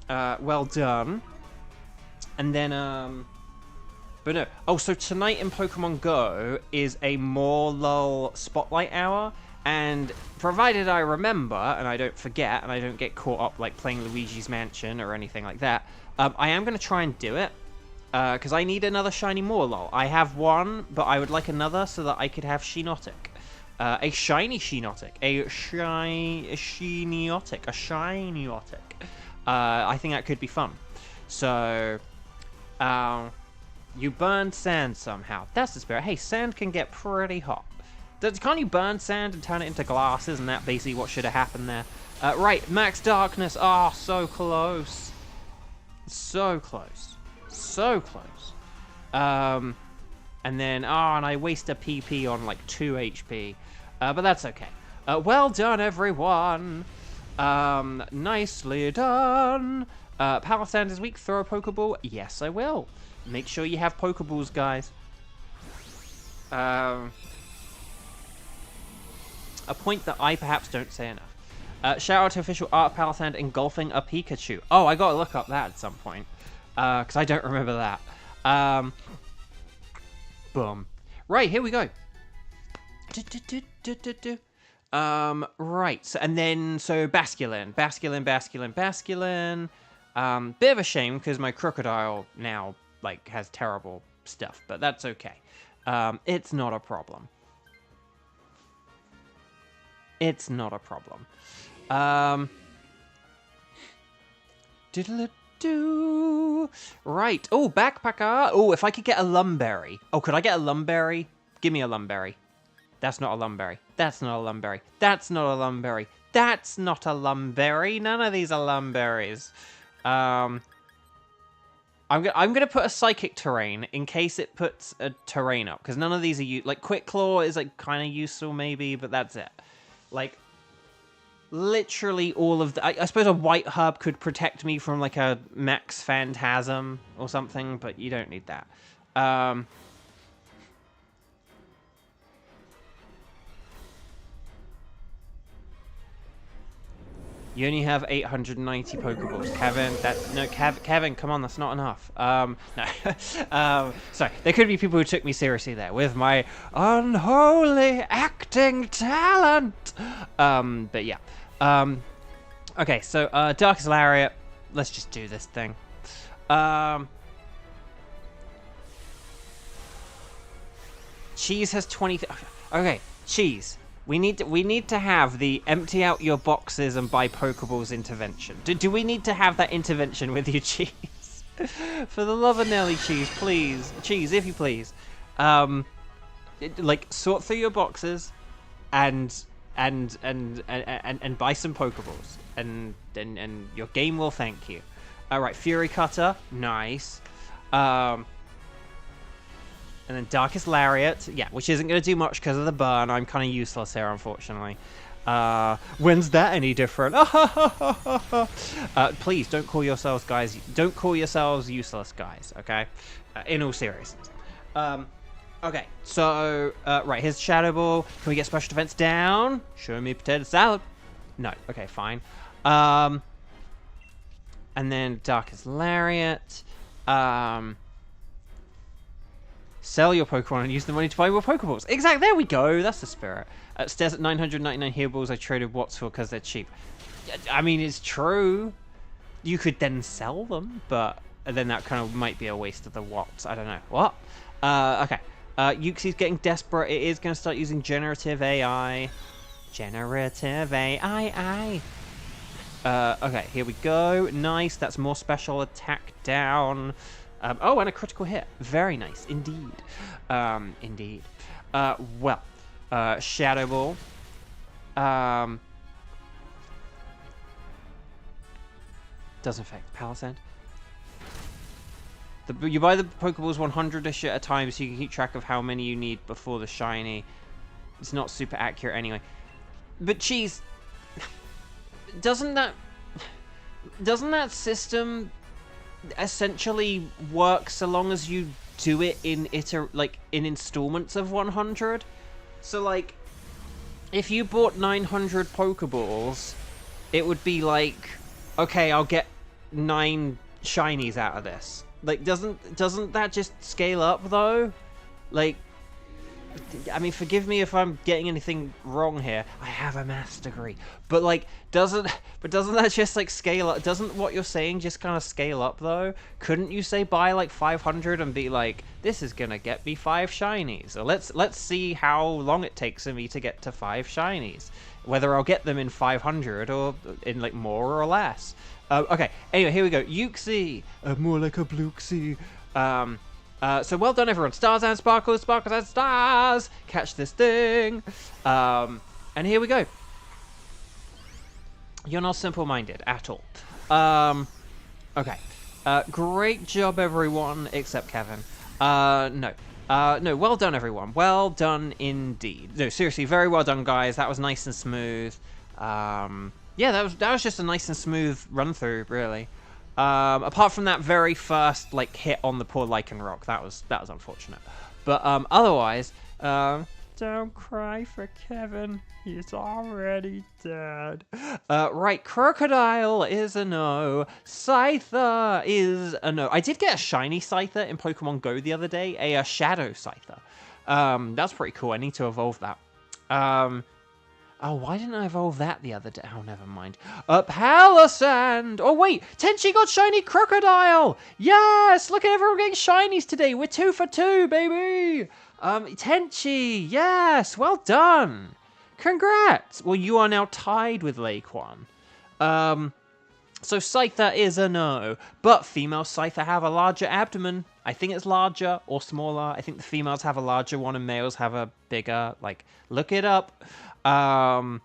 Well done. And then, but no. Oh, so tonight in Pokemon Go is a Morlull Spotlight Hour, and provided I remember, and I don't forget, and I don't get caught up, like, playing Luigi's Mansion or anything like that, I am going to try and do it, because I need another shiny Morlull. I have one, but I would like another so that I could have Shinotic. A shiny Shinotic. A Shiniotic. I think that could be fun. So... you burned sand somehow. That's the spirit. Hey, sand can get pretty hot. Can't you burn sand and turn it into glass? Isn't that basically what should have happened there? Right, Max Darkness. Oh, so close. So close. So close. And then, and I waste a PP on like 2 HP. But that's okay. Well done, everyone. Nicely done. Palisand is weak. Throw a Pokeball. Yes, I will. Make sure you have Pokeballs, guys. A point that I perhaps don't say enough. Shout out to official art of Palisand engulfing a Pikachu. Oh, I gotta look up that at some point. Because I don't remember that. Boom. Right, here we go. Right, so, and then, so Basculin. Bit of a shame, because my Crocodile now, like, has terrible stuff, but that's okay. It's not a problem. It's not a problem. Diddle-a-doo. Right. Oh, Backpacker. Oh, if I could get a Lumberry. Oh, could I get a Lumberry? Give me a Lumberry. That's not a Lumberry. That's not a Lumberry. That's not a Lumberry. That's not a Lumberry. None of these are Lumberries. I'm gonna put a Psychic Terrain in case it puts a Terrain up, because none of these are like Quick Claw is like kind of useful maybe, but that's it. Like literally all of the... I suppose a White Herb could protect me from like a Max Phantasm or something, but you don't need that. You only have 890 Pokeballs, Kevin. Kevin, come on, that's not enough. No. Sorry, there could be people who took me seriously there with my unholy acting talent. But yeah. Okay, so Darkest Lariat. Let's just do this thing. Cheese has 20. Okay, Cheese. We need to have the empty out your boxes and buy Pokeballs intervention. Do we need to have that intervention with you, Cheese? For the love of Nelly, Cheese, please. Cheese, if you please. Like, sort through your boxes and buy some Pokeballs. And your game will thank you. Alright, Fury Cutter. Nice. And then Darkest Lariat, yeah, which isn't going to do much because of the burn. I'm kind of useless here, unfortunately. When's that any different? Please, don't call yourselves guys. Don't call yourselves useless guys, okay? In all seriousness. Okay, so, right, here's Shadow Ball. Can we get special defense down? Show me potato salad. No, okay, fine. And then Darkest Lariat. Sell your Pokemon and use the money to buy more Pokeballs. Exactly, there we go. That's the spirit. Stairs at 999 heal balls I traded Watts for because they're cheap. I mean, it's true. You could then sell them, but then that kind of might be a waste of the Watts. I don't know. What? Okay. Uxie's getting desperate. It is going to start using generative AI. Generative AI. Okay, here we go. Nice. That's more special attack down. Oh, and a critical hit. Very nice, indeed. Indeed. Well, Shadow Ball. Doesn't affect Palisand. You buy the Pokeballs 100-ish at a time so you can keep track of how many you need before the shiny. It's not super accurate anyway. But Cheese, doesn't that system essentially work so long as you do it in installments of 100? So like, if you bought 900 Pokeballs, it would be like, okay, I'll get 9 shinies out of this. Like, doesn't that just scale up though? Like, I mean, forgive me if I'm getting anything wrong here. I have a maths degree, but like, doesn't that just like scale up? Doesn't what you're saying just kind of scale up though? Couldn't you say buy like 500 and be like, this is gonna get me 5 shinies? Or let's see how long it takes for me to get to 5 shinies. Whether I'll get them in 500 or in like more or less. Okay. Anyway, here we go. Uxie, more like a Bluesky. So well done, everyone. Stars and sparkles, sparkles and stars. Catch this thing. And here we go. You're not simple-minded at all. Okay. Great job, everyone, except Kevin. No. No, well done, everyone. Well done indeed. No, seriously, very well done, guys. That was nice and smooth. Yeah, that was just a nice and smooth run through, really. Apart from that very first like hit on the poor lichen rock, that was unfortunate. But otherwise, don't cry for Kevin. He's already dead. Right, Crocodile is a no. Scyther is a no. I did get a shiny Scyther in Pokemon Go the other day, a Shadow Scyther. That's pretty cool. I need to evolve that. Oh, why didn't I evolve that the other day? Oh, never mind. Palisand! Oh, wait! Tenchi got shiny Crocodile! Yes! Look at everyone getting shinies today! We're 2 for 2, baby! Tenchi! Yes! Well done! Congrats! Well, you are now tied with Laquan. So Scyther is a no. But female Scyther have a larger abdomen. I think it's larger or smaller. I think the females have a larger one and males have a bigger. Like, look it up. Palisand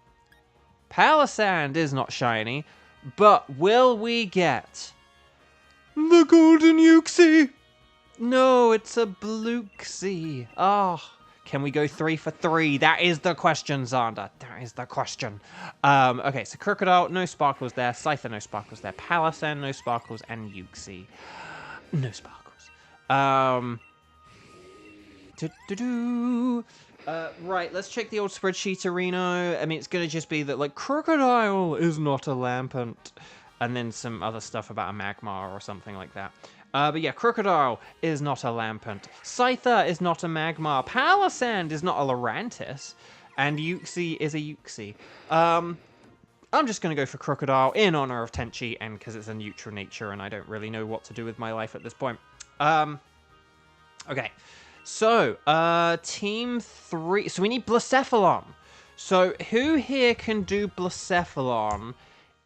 is not shiny, but will we get the golden Uxie? No, it's a Bluesky. Oh, can we go 3 for 3? That is the question, Xander. That is the question. Okay, so Crocodile, no sparkles there. Scyther, no sparkles there. Palisand, no sparkles. And Uxie, no sparkles. Right, let's check the old spreadsheet, Reno. I mean, it's going to just be that, like, Crocodile is not a Lampent. And then some other stuff about a Magmar or something like that. But yeah, Crocodile is not a Lampent. Scyther is not a Magmar. Palisand is not a Lurantis. And Uxie is a Uxie. I'm just going to go for Crocodile in honor of Tenchi and because it's a neutral nature and I don't really know what to do with my life at this point. Okay. So, team 3. So we need Blacephalon. So who here can do Blacephalon?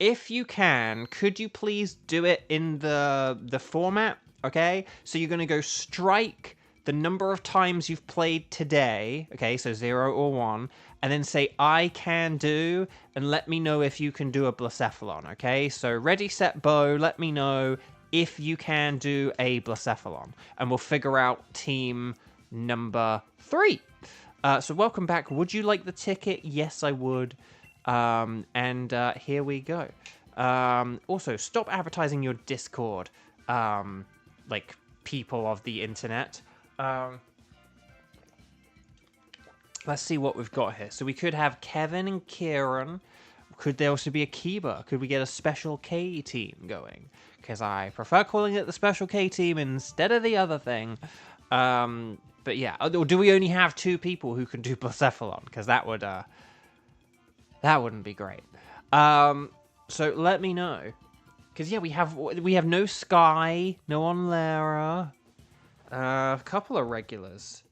If you can, could you please do it in the format? Okay. So you're going to go strike the number of times you've played today. Okay. So 0 or 1. And then say, I can do, and let me know if you can do a Blacephalon. Okay. So ready, set, bow. Let me know if you can do a Blacephalon. And we'll figure out team number 3. So welcome back. Would you like the ticket? Yes, I would. Here we go. Also, stop advertising your Discord, like people of the internet. Let's see what we've got here. So we could have Kevin and Kieran. Could there also be a Kiba? Could we get a special K team going? Because I prefer calling it the special K team instead of the other thing. But yeah, or do we only have 2 people who can do Blacephalon? Because that wouldn't be great. So let me know. Because yeah, we have no Sky, no Onlara, a couple of regulars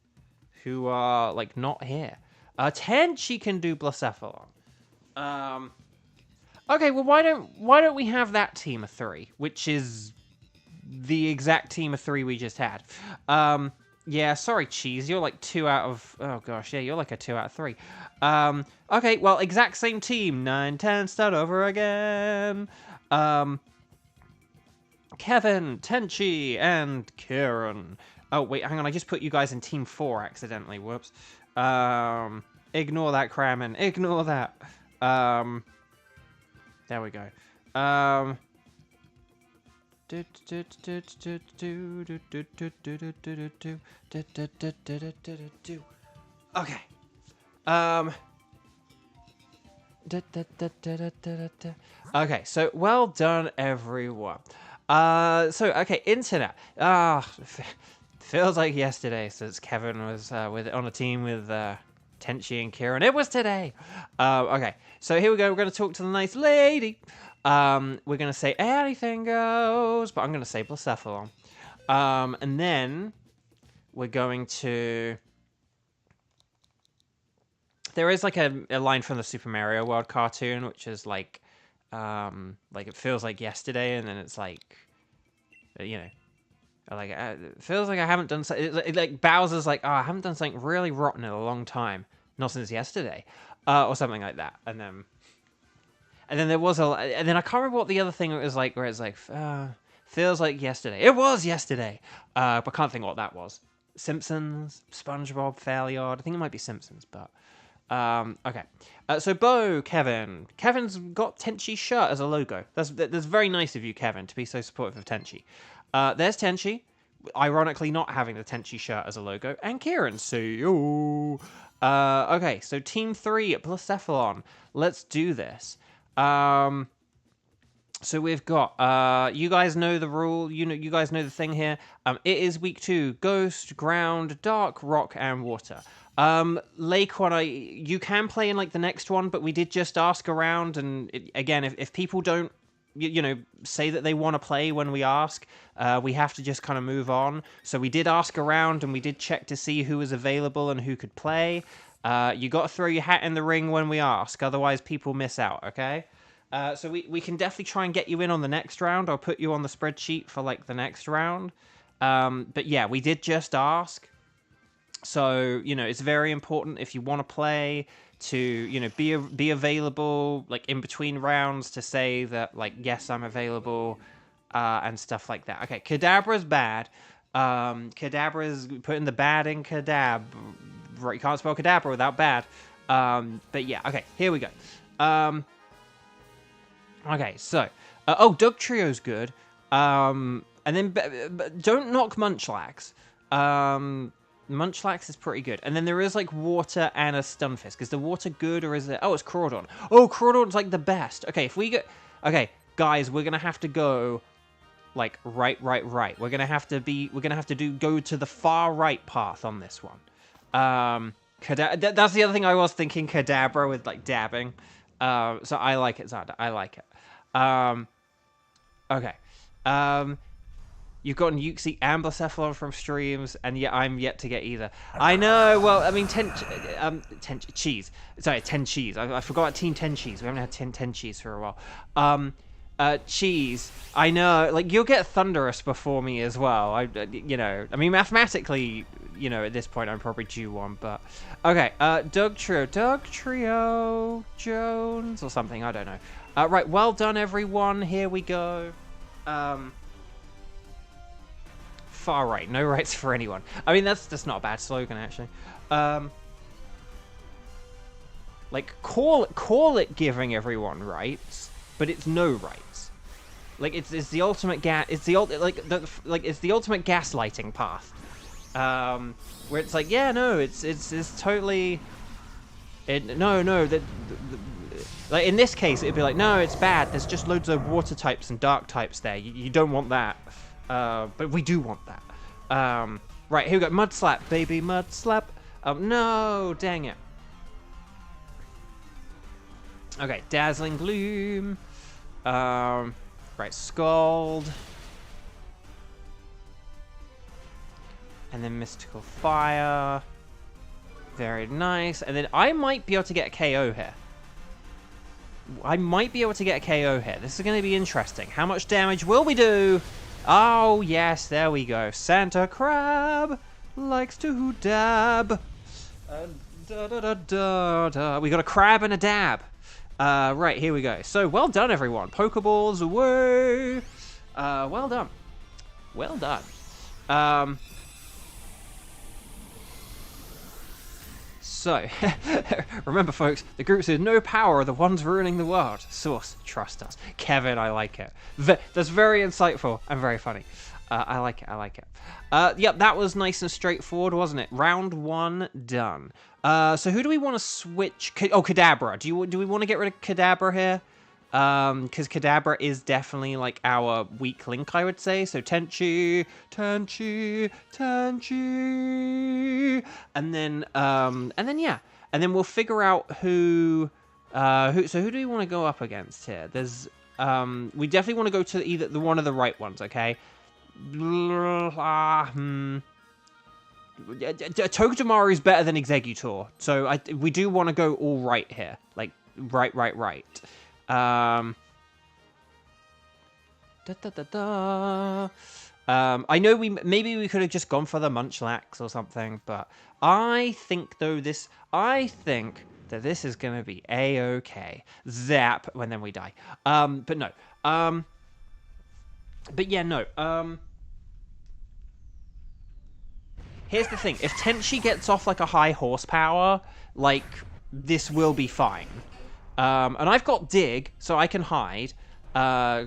who are like not here. Tenchi can do Blacephalon. Okay, well why don't we have that team of 3, which is the exact team of 3 we just had. Yeah, sorry, Cheese. You're like 2 out of... Oh, gosh. Yeah, you're like a 2 out of 3. Okay, well, exact same team. 9, 10, start over again. Kevin, Tenchi, and Kieran. Oh, wait, hang on. I just put you guys in Team 4 accidentally. Whoops. Ignore that, Crammon. Ignore that. There we go. Okay. Okay, so well done, everyone. Okay, internet. Feels like yesterday since Kevin was on a team with Tenchi and Kieran. It was today. Okay, so here we go. We're going to talk to the nice lady. We're going to say anything goes, but I'm going to say Blacephalon. And then we're going to... There is like a line from the Super Mario World cartoon, which is like it feels like yesterday, and then it's like, you know, like it feels like I haven't done like Bowser's like, oh, I haven't done something really rotten in a long time, not since yesterday, or something like that, and then there was and then I can't remember what the other thing was like, where it's like feels like yesterday. It was yesterday, but I can't think what that was. Simpsons, SpongeBob, Fairly Odd. I think it might be Simpsons, but okay. So Bo, Kevin's got Tenchi's shirt as a logo. That's very nice of you, Kevin, to be so supportive of Tenchi. There's Tenchi, ironically not having the Tenchi shirt as a logo, and Kieran. See you. Okay, so Team 3 at Blacephalon. Let's do this. So we've got, you guys know the rule, you guys know the thing here. It is week 2, Ghost, Ground, Dark, Rock, and Water. Lake one, you can play in, like, the next one, but we did just ask around, and again, if people don't, say that they want to play when we ask, we have to just kind of move on. So we did ask around, and we did check to see who was available and who could play. You got to throw your hat in the ring when we ask, otherwise people miss out, okay? So we can definitely try and get you in on the next round. I'll put you on the spreadsheet for, like, the next round. But yeah, we did just ask. So, it's very important if you want to play to, be available, like, in between rounds to say that, like, yes, I'm available, and stuff like that. Okay, Kadabra's bad. Kadabra's putting the bad in Kadab. Right, you can't spell Kadabra without bad. But yeah, okay, here we go. Okay, so, Doug Trio's good, and then, don't knock Munchlax. Munchlax is pretty good, and then there is, like, Water and a Stunfisk. Is the Water good, or is it, it's Crawdon. Oh, Crawdon's, like, the best. Okay, if we get, okay, guys, we're gonna have to go, like, right. We're gonna have to go to the far right path on this one. That's the other thing I was thinking, Kadabra with, like, dabbing. So I like it, Zada. I like it. Okay. You've gotten Uxie and Blacephalon from streams, and yet I'm yet to get either. I know. Well, I mean, Cheese. Sorry, 10 Cheese. I forgot about Team 10 Cheese. We haven't had 10 Cheese for a while. Cheese. I know. Like, you'll get Thunderous before me as well. I mean, mathematically, at this point, I'm probably due one, but okay. Doug Trio Jones or something. I don't know. Right. Well done, everyone. Here we go. Far right, no rights for anyone. I mean, that's not a bad slogan, actually. Like, call it giving everyone rights, but it's no rights. Like, it's the ultimate it's the ultimate gaslighting path. Where it's like, yeah, no, it's totally. Like, in this case, it'd be like, no, it's bad. There's just loads of water types and dark types there. You don't want that. But we do want that. Right, here we go. Mud Slap, baby, Mud Slap. No, dang it. Okay, Dazzling Gloom. Right, Scald. And then Mystical Fire. Very nice. And then I might be able to get a KO here. This is going to be interesting. How much damage will we do? Oh, yes, there we go. Santa Crab likes to dab. We got a crab and a dab. Right, here we go. So, well done, everyone. Pokeballs away. Well done. Well done. So, remember, folks, the groups with no power are the ones ruining the world. Source, trust us. Kevin, I like it. That's very insightful and very funny. I like it. Yep, that was nice and straightforward, wasn't it? Round 1 done. So who do we want to switch? Kadabra. Do we want to get rid of Kadabra here? Because Kadabra is definitely, like, our weak link, I would say. So Tenchi, and then yeah, and then we'll figure out who. So who do we want to go up against here? There's we definitely want to go to either one of the right ones. Okay. Togedemaru is better than Exeggutor, so we do want to go all right here, like right. I know maybe we could have just gone for the Munchlax or something, but I think that this is gonna be a-okay. Zap, and then we die. But no. But yeah, no. here's the thing. If Tenchi gets off, like, a high horsepower, like, this will be fine. And I've got dig, so I can hide.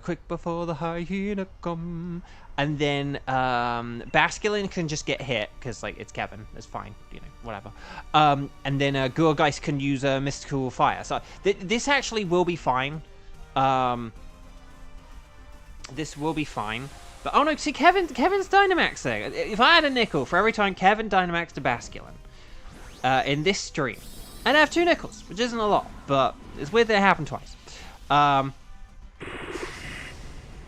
Quick before the hyena come. And then Basculin can just get hit, because, like, it's Kevin. It's fine, you know, whatever. And then Gurgeist can use a mystical fire. So this actually will be fine. This will be fine. But, oh no, see, Kevin's Dynamaxing. If I had a nickel for every time Kevin Dynamaxed a Basculin in this stream, I'd have 2 nickels, which isn't a lot, but it's weird that it happened twice.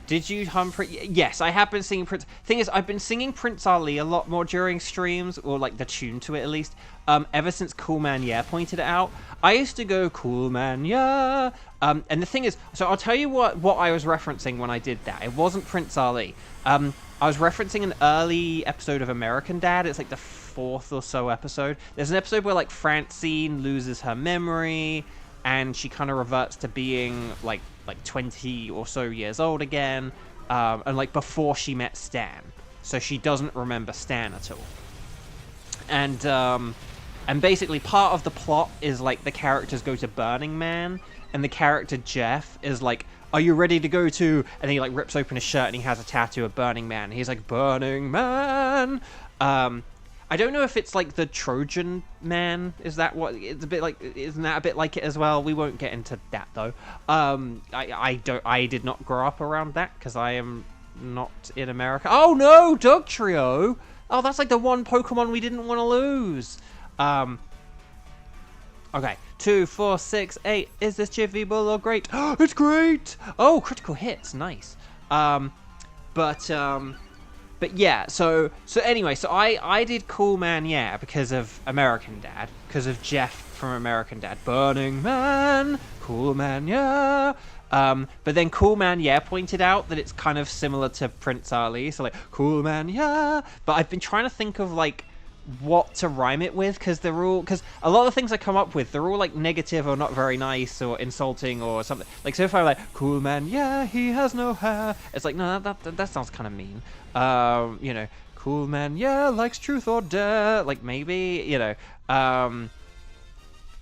Did you hum Yes, I have been singing Prince. Thing is, I've been singing Prince Ali a lot more during streams, or like the tune to it at least, ever since Cool Man Yeah pointed it out. I used to go, Cool Man Yeah. And the thing is, so I'll tell you what I was referencing when I did that. It wasn't Prince Ali. I was referencing an early episode of American Dad. It's like the 4th or so episode. There's an episode where like Francine loses her memory, and she kind of reverts to being like 20 or so years old again, and like before she met Stan, so she doesn't remember Stan at all. And basically part of the plot is like the characters go to Burning Man, and the character Jeff is like, are you ready to go to, and then he like rips open his shirt and he has a tattoo of Burning Man. He's like, Burning Man. I don't know if it's like the Trojan Man. Is that what it's a bit like? Isn't that a bit like it as well? We won't get into that though. I did not grow up around that because I am not in America. Oh no, Dugtrio. Oh, that's like the one Pokemon we didn't want to lose. Okay, 2, 4, 6, 8. Is this Chippy Bull or great? Oh, it's great. Oh, critical hits, nice. But yeah, so anyway, so I did Cool Man Yeah because of American Dad, because of Jeff from American Dad. Burning Man, Cool Man Yeah. But then Cool Man Yeah pointed out that it's kind of similar to Prince Ali, so like Cool Man Yeah. But I've been trying to think of like what to rhyme it with, because a lot of the things I come up with, they're all like negative or not very nice or insulting or something. Like, so if I like, Cool Man Yeah, he has no hair, it's like, no, that sounds kind of mean. You know, Cool Man Yeah likes truth or dare, like maybe, you know,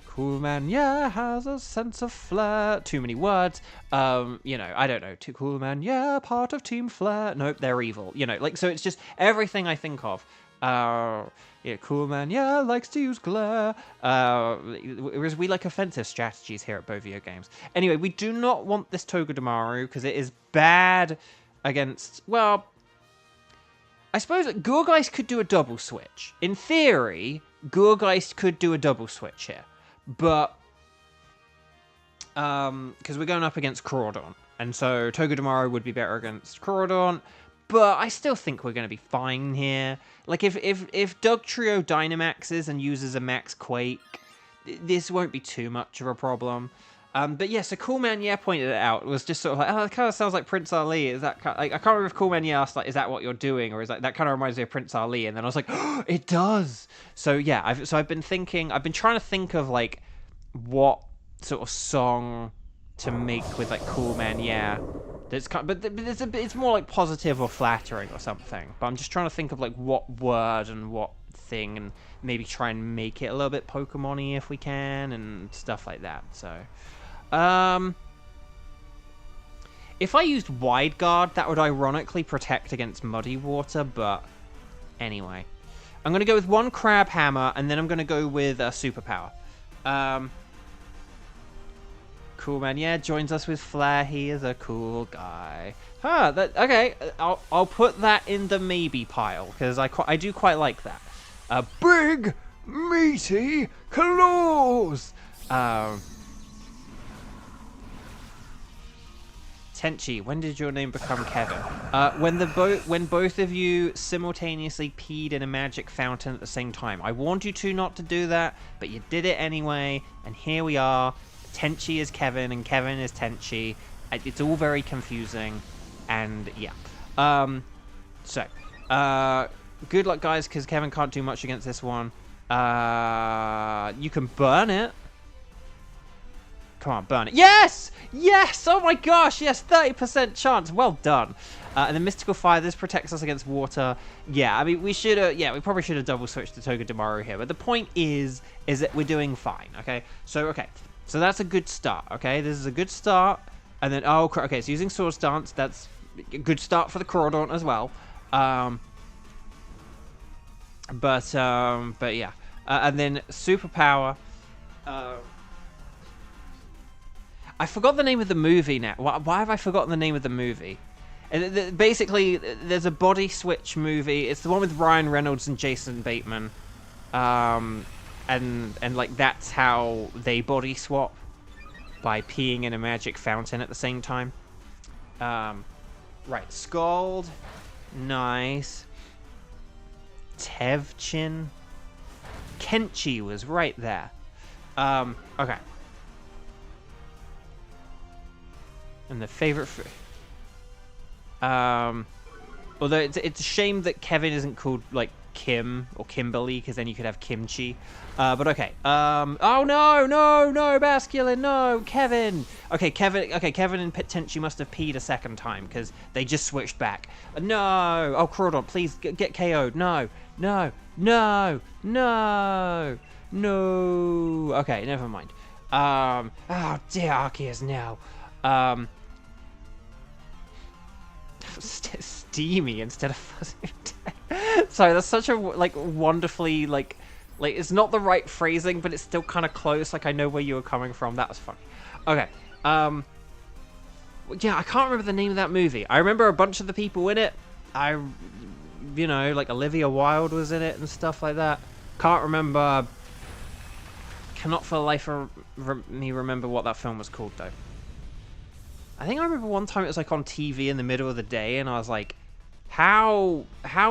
Cool Man Yeah has a sense of flair. Too many words. You know, I don't know. Cool Man Yeah, part of Team Flair. Nope, they're evil. You know, like, so it's just everything I think of. Yeah, Cool Man Yeah likes to use glare. Whereas we like offensive strategies here at Beauvo Games. Anyway, we do not want this Togedemaru because it is bad against, well, I suppose that Gurgeist could do a double switch. In theory, Gurgeist could do a double switch here. But, because we're going up against Crawdaunt. And so Togedemaru would be better against Crawdaunt. But I still think we're going to be fine here. Like, if Dugtrio Dynamaxes and uses a Max Quake, this won't be too much of a problem. But yeah, so Cool Man Yeah pointed it out. It was just sort of like, oh, that kind of sounds like Prince Ali. Is that kind of, like, I can't remember if Cool Man Yeah asked, like, is that what you're doing? Or is that kind of reminds me of Prince Ali? And then I was like, oh, it does. So yeah, I've been trying to think of, like, what sort of song to make with, like, Cool Man Yeah. It's kind of, but it's more like positive or flattering or something. But I'm just trying to think of like what word and what thing, and maybe try and make it a little bit Pokemon-y if we can, and stuff like that. So, if I used Wide Guard, that would ironically protect against Muddy Water. But anyway, I'm gonna go with 1 Crab Hammer, and then I'm gonna go with Superpower. Cool Man Yeah joins us with flair. He is a cool guy. Okay. I'll put that in the maybe pile because I do quite like that. Big meaty claws. Tenchi, when did your name become Kevin? When both of you simultaneously peed in a magic fountain at the same time. I warned you not to do that, but you did it anyway, and here we are. Tenchi is Kevin, and Kevin is Tenchi. It's all very confusing, and yeah. Good luck, guys, because Kevin can't do much against this one. You can burn it. Come on, burn it. Yes! Yes! Oh my gosh, yes, 30% chance. Well done. And then Mystical Fire, this protects us against water. Yeah, I mean, we should have, yeah, we probably should have double switched to Togedemaru here. But the point is that we're doing fine, okay? So that's a good start, okay? This is a good start. And then, oh, okay, so using Swords Dance, that's a good start for the Crawdaunt as well. But yeah. And then Superpower. I forgot the name of the movie now. Why have I forgotten the name of the movie? Basically, there's a body switch movie. It's the one with Ryan Reynolds and Jason Bateman. And like, that's how they body swap. By peeing in a magic fountain at the same time. Right, Scald. Nice. Tevchin. Kenchi was right there. Okay. And the favorite food. Although it's a shame that Kevin isn't called like Kim or Kimberly, because then you could have kimchi. But okay. Oh no, Basculin, no, Kevin. Okay, Kevin and Tenchi must have peed a second time because they just switched back. No. Oh, Crawdaunt, please get KO'd. No. Okay, never mind. Oh dear, Arceus now. Steamy instead of fuzzy. Sorry, that's such a like wonderfully like it's not the right phrasing, but it's still kind of close. Like I know where you were coming from. That was funny. Okay. Yeah, I can't remember the name of that movie. I remember a bunch of the people in it. You know, like Olivia Wilde was in it and stuff like that. Can't remember. Cannot for the life of me remember what that film was called though. I think I remember one time it was like on TV in the middle of the day, and I was like, how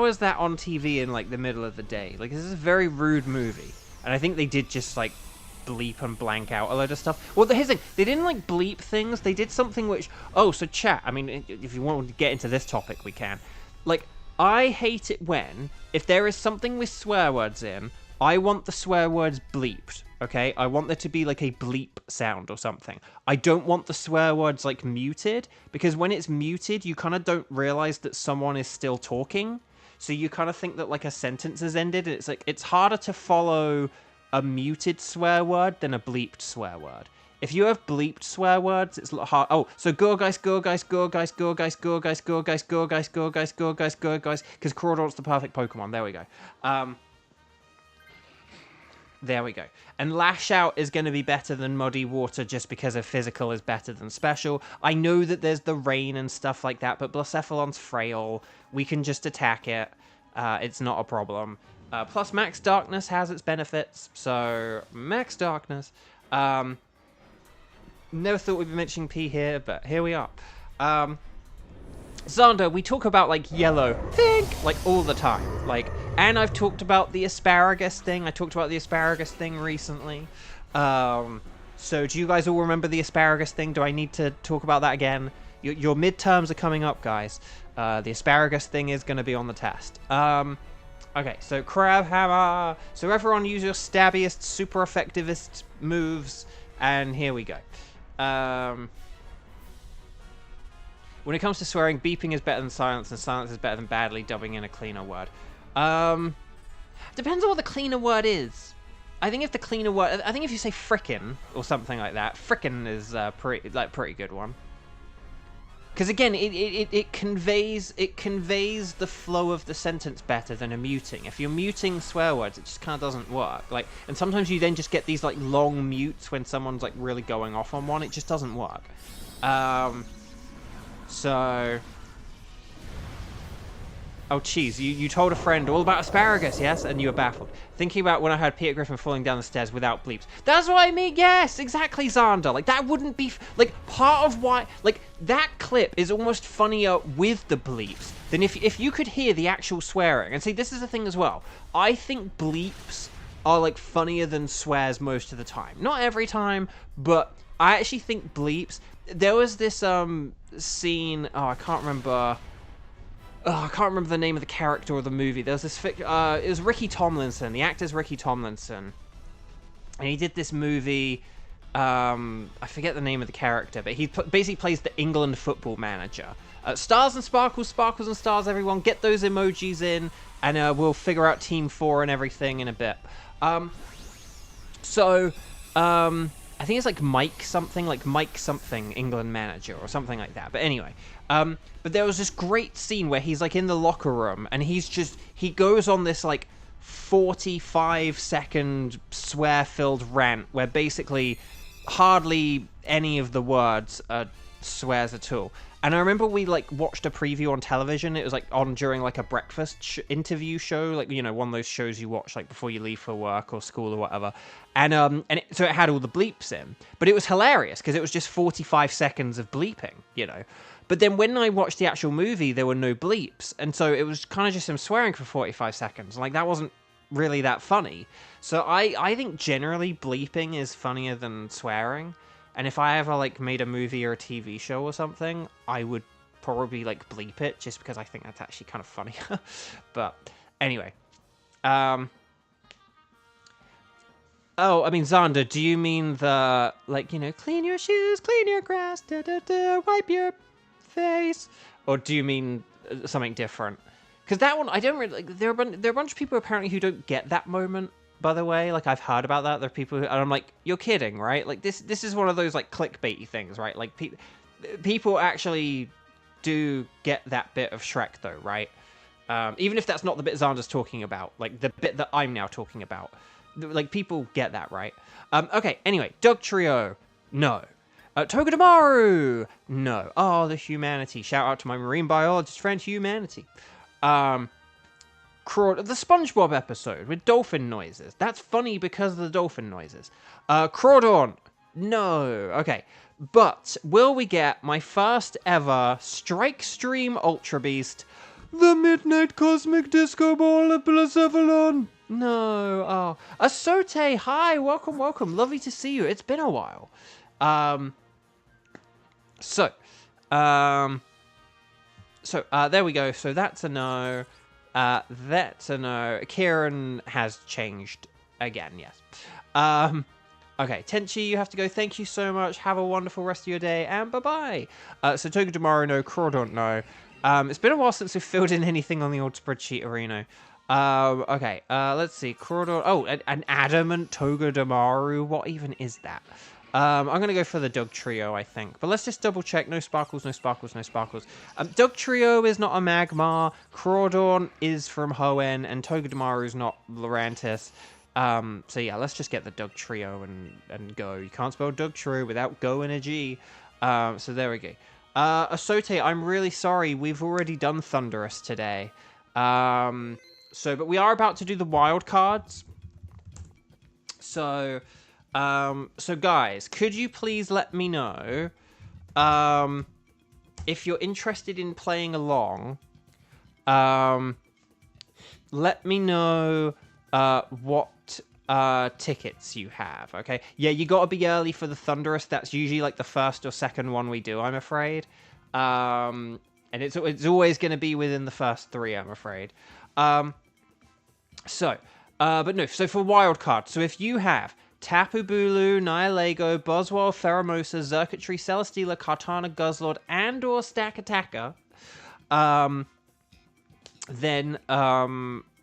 is that on TV in like the middle of the day? Like, this is a very rude movie. And I think they did just like bleep and blank out a load of stuff. Well, here's the thing, they didn't like bleep things, they did something which, oh, so chat, I mean, if you want to get into this topic, we can. Like, I hate it when, if there is something with swear words in, I want the swear words bleeped, okay? I want there to be like a bleep sound or something. I don't want the swear words like muted, because when it's muted, you kind of don't realize that someone is still talking. So you kind of think that like a sentence has ended, and it's like, it's harder to follow a muted swear word than a bleeped swear word. If you have bleeped swear words, it's hard. Oh, so go guys, because Crawdaunt's the perfect Pokemon. There we go. There we go. And Lash Out is going to be better than Muddy Water just because of physical is better than special. I know that there's the rain and stuff like that, but Blacephalon's frail. We can just attack it. It's not a problem. Plus, Max Darkness has its benefits. So, Max Darkness. Never thought we'd be mentioning P here, but here we are. Xander, we talk about, like, yellow, pink, like, all the time. Like, and I've talked about the asparagus thing. I talked about the asparagus thing recently. So do you guys all remember the asparagus thing? Do I need to talk about that again? Your midterms are coming up, guys. The asparagus thing is going to be on the test. Okay, so Crab Hammer. So everyone use your stabbiest, super effectivist moves. And here we go. When it comes to swearing, beeping is better than silence, and silence is better than badly dubbing in a cleaner word. Depends on what the cleaner word is. I think if the cleaner word, I think if you say frickin' or something like that, frickin' is pretty good one. Because again, it conveys the flow of the sentence better than a muting. If you're muting swear words, it just kind of doesn't work. Like, and sometimes you then just get these like long mutes when someone's like really going off on one. It just doesn't work. So, oh cheese, you told a friend all about asparagus, yes, and you were baffled. Thinking about when I heard Peter Griffin falling down the stairs without bleeps. That's what I mean, yes, exactly, Xander. Like, that wouldn't be, like, part of why, like, that clip is almost funnier with the bleeps than if you could hear the actual swearing. And see, this is the thing as well. I think bleeps are, like, funnier than swears most of the time. Not every time, but I actually think bleeps, there was this, scene, I can't remember the name of the character or the movie. There was this, it was Ricky Tomlinson. The actor's Ricky Tomlinson. And he did this movie, I forget the name of the character, but he basically plays the England football manager. Stars and sparkles, sparkles and stars, everyone. Get those emojis in, and we'll figure out Team 4 and everything in a bit. I think it's like Mike something, England manager, or something like that. But anyway, but there was this great scene where he's, like, in the locker room, and he goes on this, like, 45-second swear-filled rant where basically hardly any of the words are swears at all. And I remember we, like, watched a preview on television. It was, like, on during, like, a breakfast interview show, like, you know, one of those shows you watch, like, before you leave for work or school or whatever. And so it had all the bleeps in. But it was hilarious because it was just 45 seconds of bleeping, you know. But then when I watched the actual movie, there were no bleeps. And so it was kind of just him swearing for 45 seconds. Like, that wasn't really that funny. So I think generally bleeping is funnier than swearing. And if I ever, like, made a movie or a TV show or something, I would probably, like, bleep it just because I think that's actually kind of funny. But anyway. Oh, I mean, Xander, do you mean the, like, you know, clean your shoes, clean your grass, wipe your face? Or do you mean something different? Because that one, I don't really, like, there are a bunch of people apparently who don't get that moment, by the way. Like, I've heard about that. There are people who, and I'm like, you're kidding, right? Like, this is one of those, like, clickbaity things, right? Like, people actually do get that bit of Shrek, though, right? Even if that's not the bit Xander's talking about, like, the bit that I'm now talking about. Like, people get that, right? Okay, anyway, Doug Trio, no. Togedemaru, no. Oh, the humanity. Shout out to my marine biologist friend, Humanity. The SpongeBob episode with dolphin noises. That's funny because of the dolphin noises. Crawdon, no. Okay, but will we get my first ever Strike Stream Ultra Beast, the Midnight Cosmic Disco Ball of Blacephalon? No. Oh, Asote, hi, welcome. Lovely to see you. It's been a while. There we go. So that's a no. That's a no. Kieran has changed again, yes. Okay, Tenchi, you have to go. Thank you so much. Have a wonderful rest of your day, and bye-bye. So Togedemaru, no. Crawdon, no. It's been a while since we've filled in anything on the old spreadsheet arena. Okay, let's see. Crawdon. Oh, an adamant Togedemaru. What even is that? I'm going to go for the Doug Trio, I think. But let's just double check. No sparkles, no sparkles, no sparkles. Doug Trio is not a Magmar. Crawdon is from Hoenn. And Togedemaru is not Lurantis. So yeah, let's just get the Doug Trio and go. You can't spell Doug Trio without go and a G. So there we go. Asote, I'm really sorry. We've already done Thunderous today. But we are about to do the wild cards. So guys, could you please let me know if you're interested in playing along? Let me know what tickets you have, okay? Yeah, you gotta be early for the Thunderous. That's usually like the first or second one we do, I'm afraid. And it's always gonna be within the first 3, I'm afraid. But no, so for wildcard, so if you have Tapu Bulu, Nihilego, Boswell, Pheromosa, Xurkitree, Celesteela, Kartana, Guzzlord, and or Stakataka, then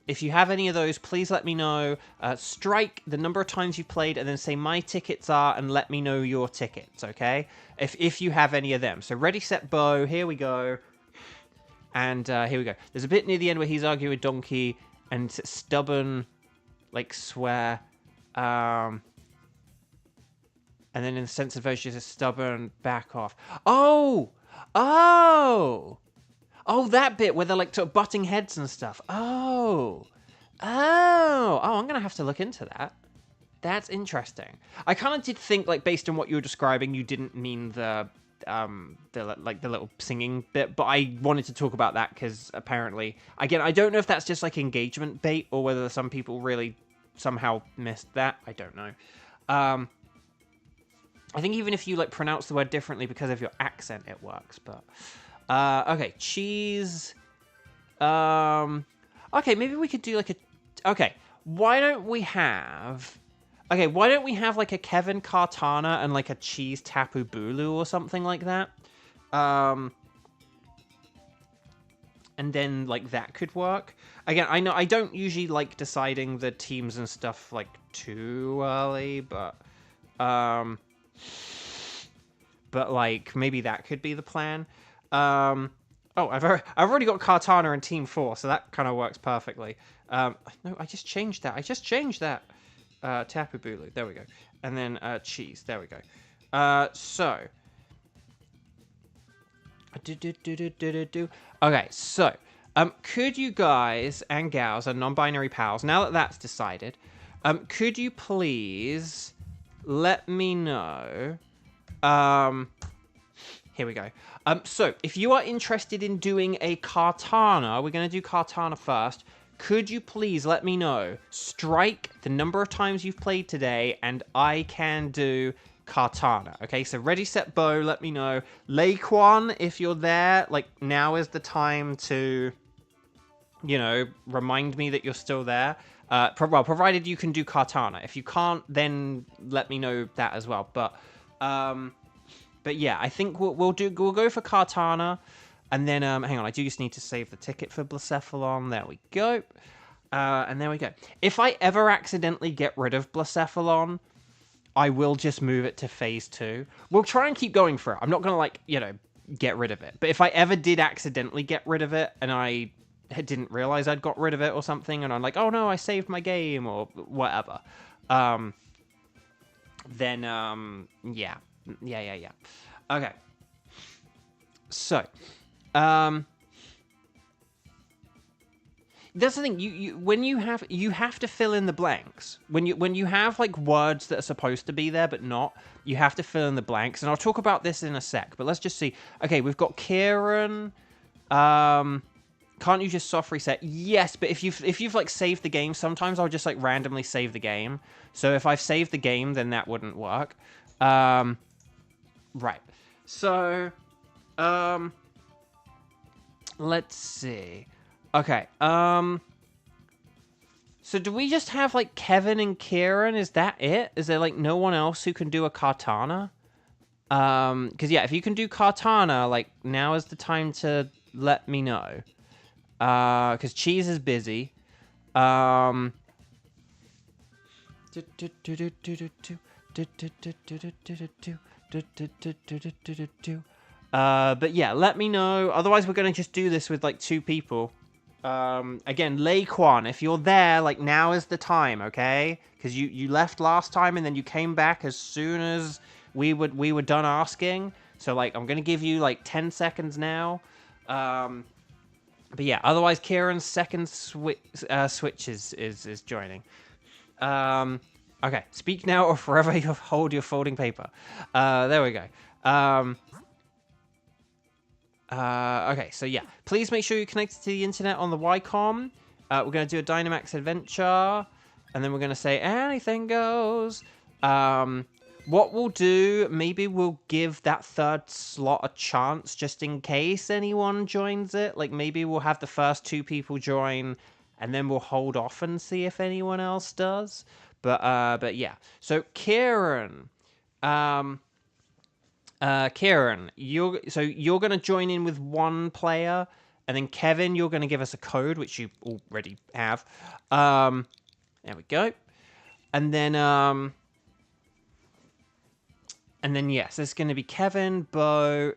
if you have any of those, please let me know. Strike the number of times you've played and then say my tickets are and let me know your tickets, okay? If you have any of them. So ready, set, bow, here we go. And here we go. There's a bit near the end where he's arguing with Donkey and stubborn, like, swear. And then in the sense of version, just a stubborn back off. Oh, that bit where they're like sort of butting heads and stuff. Oh, I'm gonna have to look into that. That's interesting. I kind of did think, like, based on what you were describing, you didn't mean the little singing bit, but I wanted to talk about that because apparently, again, I don't know if that's just like engagement bait or whether some people really somehow missed that. I don't know. I think even if you like pronounce the word differently because of your accent, it works. But okay, cheese. Okay, maybe we could do like a. Okay, why don't we have Okay, why don't we have like a Kevin Kartana and like a Cheese Tapu Bulu or something like that? And then like that could work. Again, I know I don't usually like deciding the teams and stuff like too early, but like maybe that could be the plan. Oh, I've already got Kartana in Team 4, so that kind of works perfectly. No, I just changed that. Tapu Bulu, there we go. And then Cheese, there we go. So. Okay, so. Could you guys and gals and non-binary pals, now that that's decided, could you please let me know... Here we go. So, if you are interested in doing a Kartana, we're going to do Kartana first. Could you please let me know, strike the number of times you've played today, and I can do Kartana. Okay, so ready, set, bow, let me know. Laquan, if you're there, like, now is the time to, you know, remind me that you're still there. Well, provided you can do Kartana. If you can't, then let me know that as well. But yeah, I think we'll go for Kartana. And then, hang on, I do just need to save the ticket for Blacephalon. There we go. And there we go. If I ever accidentally get rid of Blacephalon, I will just move it to Phase 2. We'll try and keep going for it. I'm not going to, like, you know, get rid of it. But if I ever did accidentally get rid of it, and I didn't realize I'd got rid of it or something, and I'm like, oh no, I saved my game, or whatever, then, yeah. Okay. So... that's the thing. You have to fill in the blanks when you have like words that are supposed to be there but not. You have to fill in the blanks, and I'll talk about this in a sec. But let's just see. Okay, we've got Kieran. Can't you just soft reset? Yes, but if you've like saved the game, sometimes I'll just like randomly save the game. So if I've saved the game, then that wouldn't work. Right. So, let's see. Okay, so do we just have, like, Kevin and Kieran? Is that it? Is there, like, no one else who can do a Kartana? Because, yeah, if you can do Kartana, like, now is the time to let me know. Because Cheese is busy. But yeah, let me know. Otherwise, we're going to just do this with, like, 2 people. Again, Laquan, if you're there, like, now is the time, okay? Because you left last time, and then you came back as soon as we were done asking. So, like, I'm gonna give you, like, 10 seconds now. But yeah, otherwise, Kieran's second switch is joining. Okay, speak now or forever you hold your folding paper. There we go. Okay, so yeah. Please make sure you're connected to the internet on the Ycom. We're going to do a Dynamax adventure. And then we're going to say anything goes. What we'll do, maybe we'll give that third slot a chance just in case anyone joins it. Like, maybe we'll have the first 2 people join, and then we'll hold off and see if anyone else does. But yeah. So, Kieran... Kieran, you're going to join in with 1 player, and then Kevin, you're going to give us a code, which you already have. There we go. And then yes, there's going to be Kevin, Bo,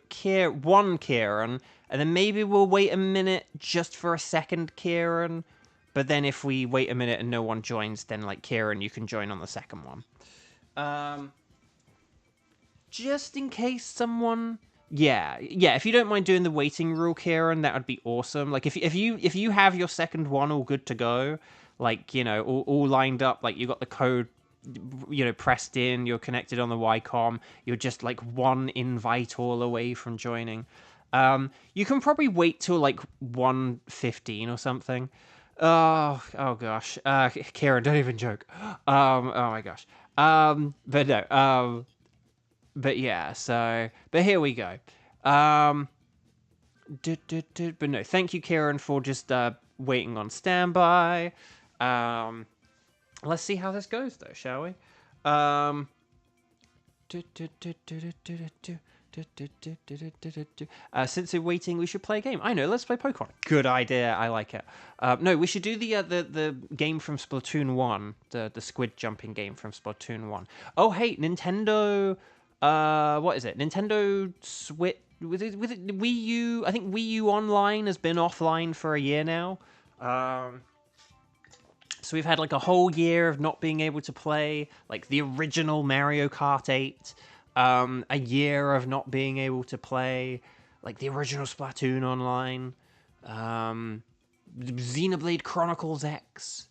one Kieran, and then maybe we'll wait a minute just for a second Kieran, but then if we wait a minute and no one joins, then, like, Kieran, you can join on the second one. Just in case someone... Yeah, if you don't mind doing the waiting rule, Kieran, that would be awesome. Like, if you have your second one all good to go, like, you know, all lined up, like, you got the code, you know, pressed in, you're connected on the Ycom, you're just, like, 1 invite all away from joining. You can probably wait till, like, 1:15 or something. Oh gosh. Kieran, don't even joke. Oh my gosh. But no, but yeah, so... But here we go. But no, thank you, Kieran, for just waiting on standby. Let's see how this goes, though, shall we? Since we're waiting, we should play a game. I know, let's play Pokemon. Good idea, I like it. No, we should do the game from Splatoon 1, the squid jumping game from Splatoon 1. Oh, hey, Nintendo, what is it? Nintendo Switch, was it Wii U? I think Wii U Online has been offline for a year now. So we've had like a whole year of not being able to play like the original Mario Kart 8. A year of not being able to play like the original Splatoon online. Xenoblade Chronicles X.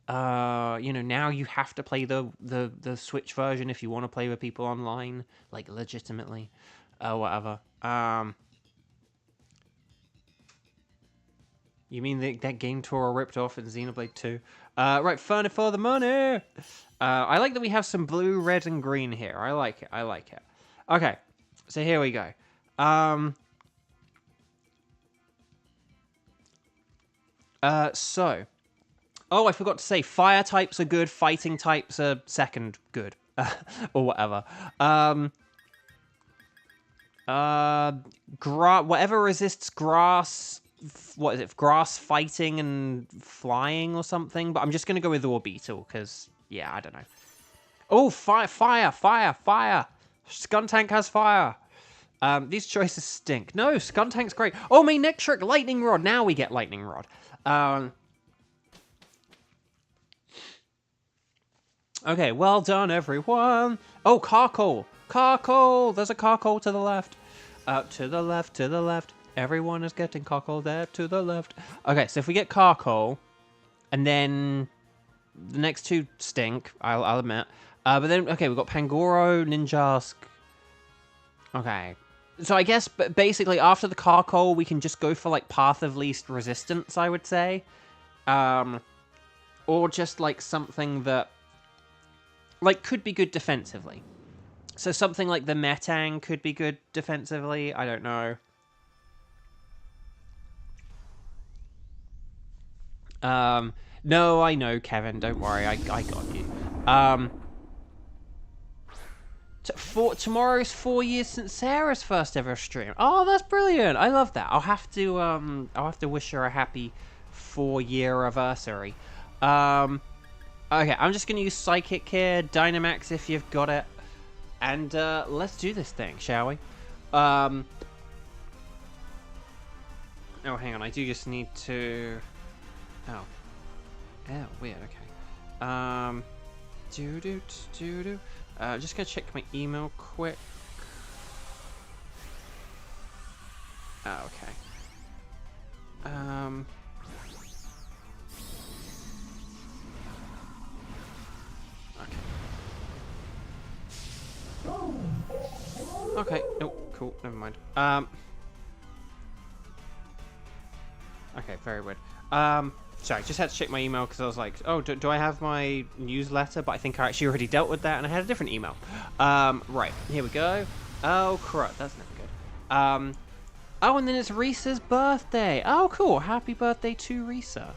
Now you have to play the Switch version if you want to play with people online, like legitimately. Whatever. You mean that game tour ripped off in Xenoblade 2? Right, fun for the money! I like that we have some blue, red, and green here. I like it. Okay, so here we go. Oh, I forgot to say, fire types are good, fighting types are second good. Or whatever. Whatever resists grass... What is it? Grass fighting and flying or something? But I'm just going to go with Orbeetle, because, yeah, I don't know. Oh, fire! Skuntank has fire. These choices stink. No, Skuntank's great. Oh, Manectric, Lightning Rod. Now we get Lightning Rod. Okay, well done, everyone. Oh, Carkol. There's a Carkol to the left. To the left. Everyone is getting Carkol there to the left. Okay, so if we get Carkol, and then the next two stink, I'll admit. But then, okay, we've got Pangoro, Ninjask. Okay. So I guess basically after the Carkol, we can just go for like Path of Least Resistance, I would say. Or just like something that like could be good defensively. So something like the Metang could be good defensively. I don't know. No, I know, Kevin. Don't worry, I got you. Tomorrow's 4 years since Sarah's first ever stream. Oh, that's brilliant! I love that. I'll have to wish her a happy 4-year anniversary. Okay, I'm just gonna use Psychic here, Dynamax if you've got it, and let's do this thing, shall we? Oh, hang on, I do just need to. Oh, weird. Okay. Just gonna check my email quick. Oh, okay. Okay. Oh, cool. Never mind. Okay, very weird. Sorry, just had to check my email because I was like, oh, do I have my newsletter? But I think I actually already dealt with that, and I had a different email. Right, here we go. Oh, crud, that's never good. Oh, and then it's Risa's birthday. Oh, cool. Happy birthday to Risa.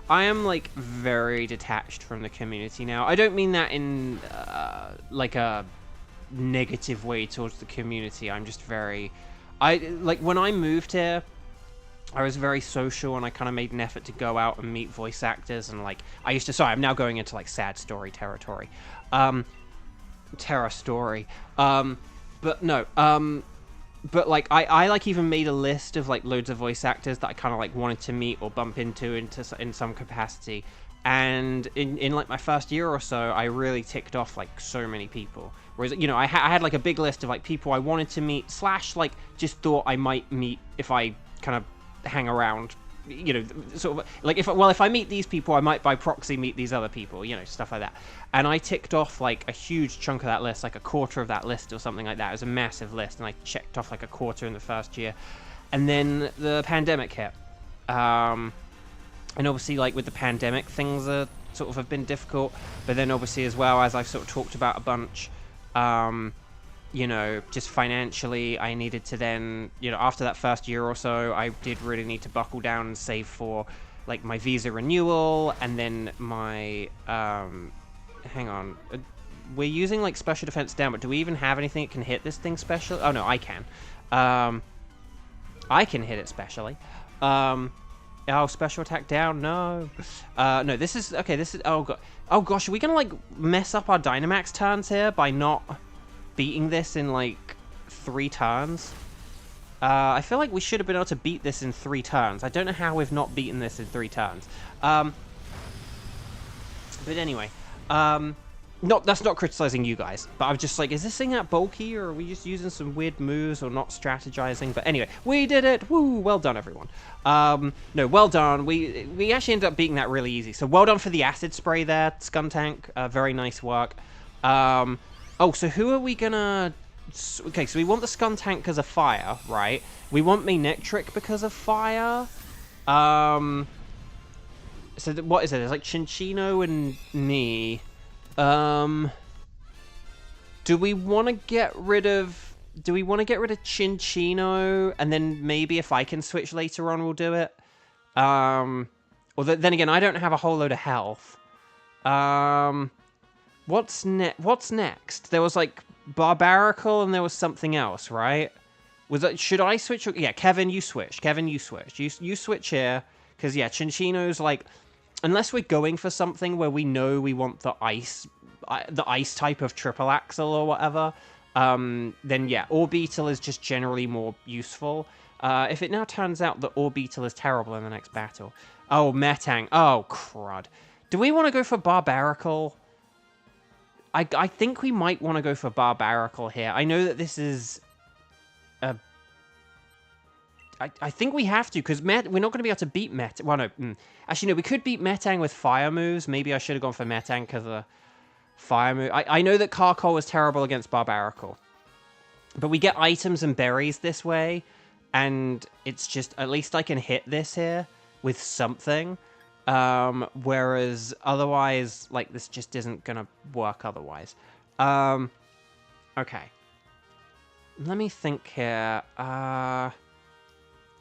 I am, like, very detached from the community now. I don't mean that in, like, a negative way towards the community. I'm just very... like, when I moved here... I was very social, and I kind of made an effort to go out and meet voice actors, and, like, I used to... Sorry, I'm now going into, like, sad story territory. Terror story. But no, but, like, I like, even made a list of, like, loads of voice actors that I kind of, like, wanted to meet or bump into in some capacity. And in, like, my first year or so, I really ticked off, like, so many people. Whereas, you know, I had, like, a big list of, like, people I wanted to meet, / like, just thought I might meet if I kind of hang around, you know, sort of like if I meet these people, I might by proxy meet these other people, you know, stuff like that. And I ticked off like a huge chunk of that list, like a quarter of that list or something like that. It was a massive list, and I checked off like a quarter in the first year. And then the pandemic hit, and obviously, like, with the pandemic, things are sort of have been difficult. But then obviously, as well, as I've sort of talked about a bunch, you know, just financially, I needed to then, you know, after that first year or so, I did really need to buckle down and save for, like, my visa renewal, and then my, hang on, we're using, like, special defense down, but do we even have anything that can hit this thing special? Oh, no, I can. I can hit it specially. Oh, special attack down, no. No, this is, okay, this is, oh, God. Oh, gosh, are we gonna, like, mess up our Dynamax turns here by not beating this in, like, 3 turns? I feel like we should have been able to beat this in 3 turns. I don't know how we've not beaten this in 3 turns. But anyway, that's not criticizing you guys, but I'm just like, is this thing that bulky, or are we just using some weird moves or not strategizing? But anyway, we did it. Woo, well done, everyone. No, well done. We actually ended up beating that really easy. So well done for the acid spray there, Skuntank. Very nice work. Oh, so who are we gonna... Okay, so we want the Skuntank because of fire, right? We want Manectric because of fire. So what is it? It's like Chinchino and me. Do we want to get rid of... Do we want to get rid of Chinchino, and then maybe if I can switch later on, we'll do it? Or then again, I don't have a whole load of health. What's next? There was like Barbarical, and there was something else, right? Was that... Should I switch? Yeah, Kevin, you switch. Kevin, you switch. You switch here, because yeah, Chinchino's like... Unless we're going for something where we know we want the ice type of triple axle or whatever, then yeah, Orbeetle is just generally more useful. If it now turns out that Orbeetle is terrible in the next battle. Oh, Metang. Oh, crud. Do we want to go for Barbarical? I think we might want to go for Barbarical here. I know that this is... I think we have to, because we're not going to be able to beat Metang. Well, no. Actually, no, we could beat Metang with fire moves. Maybe I should have gone for Metang because of the fire move. I know that Carkol was terrible against Barbarical. But we get items and berries this way, and it's just, at least I can hit this here with something. Whereas otherwise, like, this just isn't going to work otherwise. Okay. Let me think here.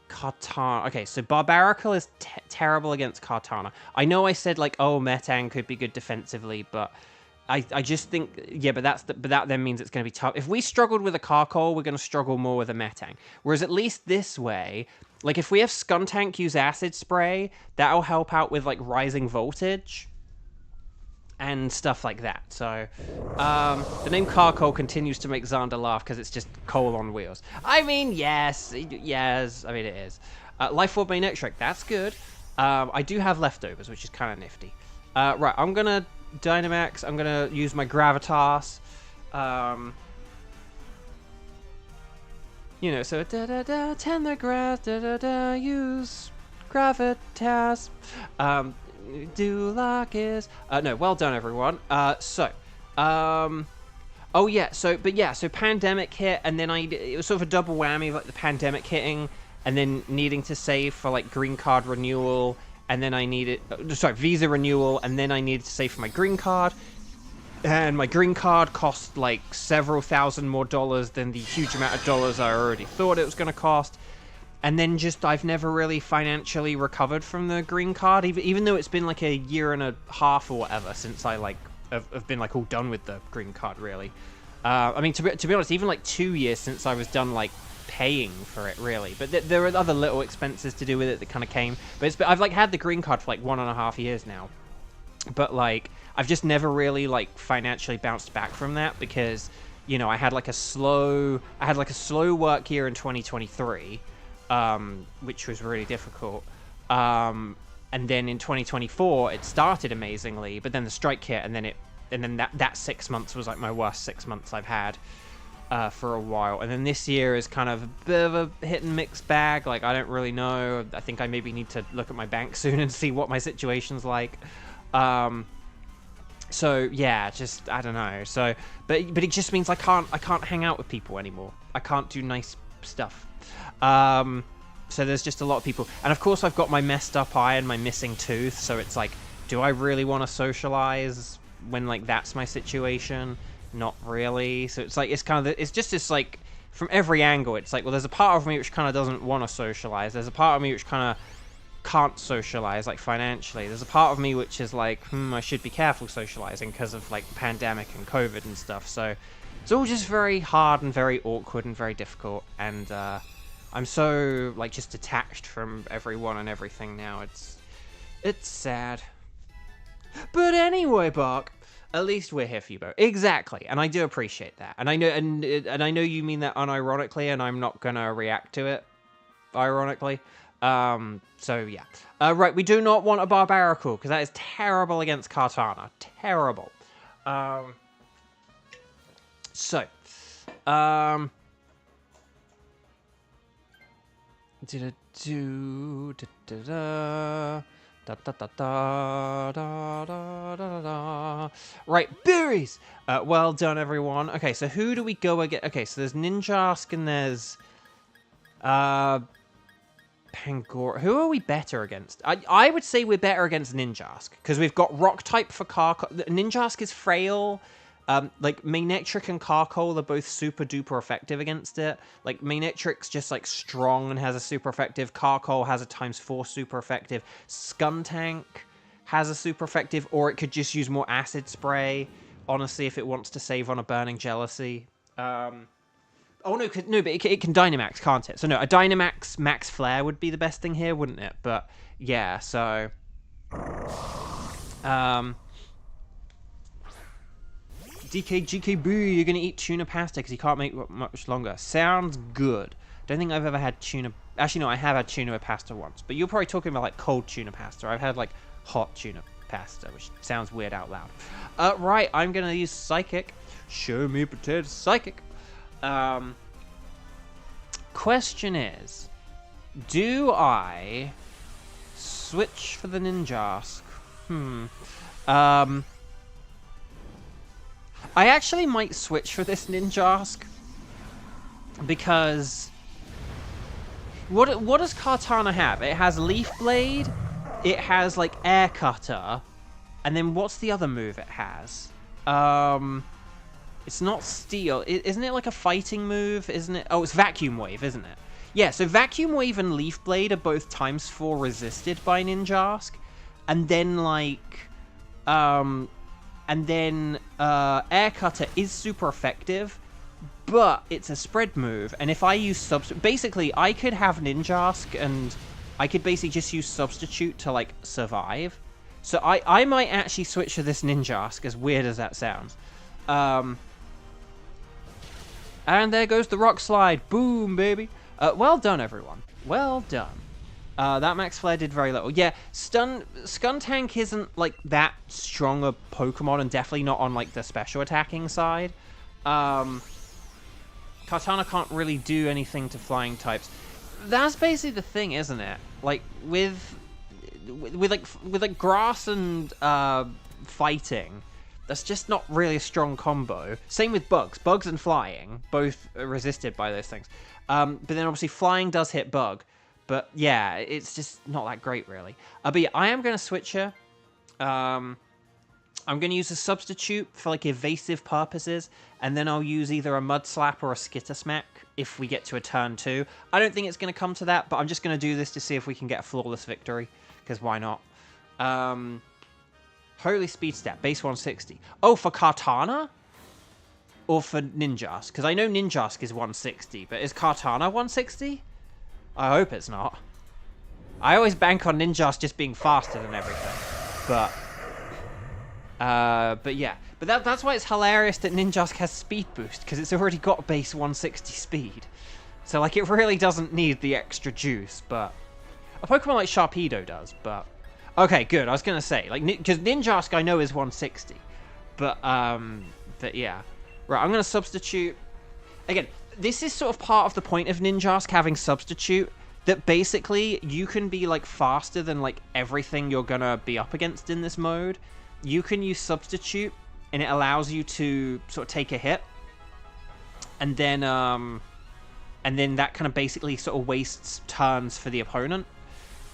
Kartana. Okay, so Barbarical is terrible against Kartana. I know I said, like, oh, Metang could be good defensively, but I just think, yeah, but that then means it's going to be tough. If we struggled with a Carkol, we're going to struggle more with a Metang. Whereas at least this way, like, if we have Skuntank use Acid Spray, that'll help out with, like, Rising Voltage and stuff like that. So, the name Carkol continues to make Xander laugh because it's just coal on wheels. I mean, yes, I mean, it is. Life Orb Manectric, that's good. I do have leftovers, which is kind of nifty. Right, I'm going to Dynamax, I'm going to use my Gravitas. You know, so da-da-da, tend the grass, da-da-da, use Gravitas. Duloc is... no, well done, everyone. Oh, yeah, so Pandemic hit, and then it was sort of a double whammy of, like, the Pandemic hitting, and then needing to save for, like, green card renewal, and then I needed... Visa renewal, and then I needed to save for my green card, and my green card cost, like, several thousand more dollars than the huge amount of dollars I already thought it was going to cost. And then just, I've never really financially recovered from the green card, even though it's been like a year and a half or whatever since I, like, have been, like, all done with the green card, really. I mean, to be honest, even, like, 2 years since I was done, like, paying for it, really. But there are other little expenses to do with it that kind of came. But I've, like, had the green card for, like, 1.5 years now. But, like, I've just never really, like, financially bounced back from that because, you know, I had, like, a slow work year in 2023. Which was really difficult. And then in 2024, it started amazingly, but then the strike hit, and then that 6 months was like my worst 6 months I've had for a while. And then this year is kind of a bit of a hit and mix bag. Like, I don't really know. I think I maybe need to look at my bank soon and see what my situation's like. So yeah, just I don't know. So, but it just means I can't hang out with people anymore. I can't do nice stuff. So there's just a lot of people, and of course I've got my messed up eye and my missing tooth, so it's like, do I really want to socialize when, like, that's my situation? Not really. So it's like, it's just this, like, from every angle, it's like, well, there's a part of me which kind of doesn't want to socialize, there's a part of me which kind can't socialize, like, financially. There's a part of me which is like, I should be careful socializing because of, like, pandemic and COVID and stuff. So it's all just very hard and very awkward and very difficult. And I'm so, like, just detached from everyone and everything now. It's sad. But anyway, Bark, at least we're here for you both. Exactly, and I do appreciate that. And I know, and I know you mean that unironically, and I'm not gonna react to it ironically. So yeah. Right, we do not want a Barbarical, because that is terrible against Kartana. Terrible. Right, berries! Well done, everyone. Okay, so who do we go against? Okay, so there's Ninjask and there's... Pangoro. Who are we better against? I would say we're better against Ninjask, because we've got Rock type for Carcole. Ninjask is frail. Like, Manectric and Carcole are both super duper effective against it. Like, Manectric's just, like, strong and has a super effective. Carcole has a ×4 super effective. Skuntank has a super effective, or it could just use more Acid Spray, honestly, if it wants to save on a Burning Jealousy. Oh, no, but it can Dynamax, can't it? So, no, a Dynamax Max Flare would be the best thing here, wouldn't it? But, yeah, so... GKB, you're going to eat tuna pasta because you can't make it much longer. Sounds good. Don't think I've ever had tuna... Actually, no, I have had tuna with pasta once. But you're probably talking about, like, cold tuna pasta. I've had, like, hot tuna pasta, which sounds weird out loud. Right, I'm going to use Psychic. Show me potato Psychic. Question is, do I switch for the Ninjask? I actually might switch for this Ninjask, because what does Kartana have? It has Leaf Blade, it has, like, Air Cutter, and then what's the other move it has? It's not Steel. Isn't it like a fighting move? Isn't it? Oh, it's Vacuum Wave, isn't it? Yeah, so Vacuum Wave and Leaf Blade are both ×4 resisted by Ninjask. And then, like... Air Cutter is super effective, but it's a spread move. And if I use basically, I could have Ninjask, and I could basically just use Substitute to, like, survive. So I might actually switch to this Ninjask, as weird as that sounds. And there goes the Rock Slide. Boom, baby. Well done, everyone. Well done. That Max Flare did very little. Yeah, Skuntank isn't, like, that strong a Pokemon, and definitely not on, like, the special attacking side. Kartana can't really do anything to flying types. That's basically the thing, isn't it? Like, with grass and fighting, that's just not really a strong combo. Same with bugs. Bugs and flying, both are resisted by those things. But then obviously flying does hit bug. But yeah, it's just not that great, really. But yeah, I am going to switch her. I'm going to use a Substitute for, like, evasive purposes. And then I'll use either a Mud Slap or a Skitter Smack if we get to a turn 2. I don't think it's going to come to that, but I'm just going to do this to see if we can get a flawless victory. Because why not? Holy Speed Step, base 160. Oh, for Kartana? Or for Ninjask? Because I know Ninjask is 160, but is Kartana 160? I hope it's not. I always bank on Ninjask just being faster than everything. But yeah. But that's why it's hilarious that Ninjask has Speed Boost, because it's already got base 160 speed. So, like, it really doesn't need the extra juice, but... A Pokemon like Sharpedo does, but... Okay, good. I was going to say, like, because Ninjask I know is 160. But yeah. Right, I'm going to substitute. Again, this is sort of part of the point of Ninjask having Substitute, that basically you can be, like, faster than, like, everything you're going to be up against in this mode. You can use Substitute, and it allows you to sort of take a hit. And then that kind of basically sort of wastes turns for the opponent.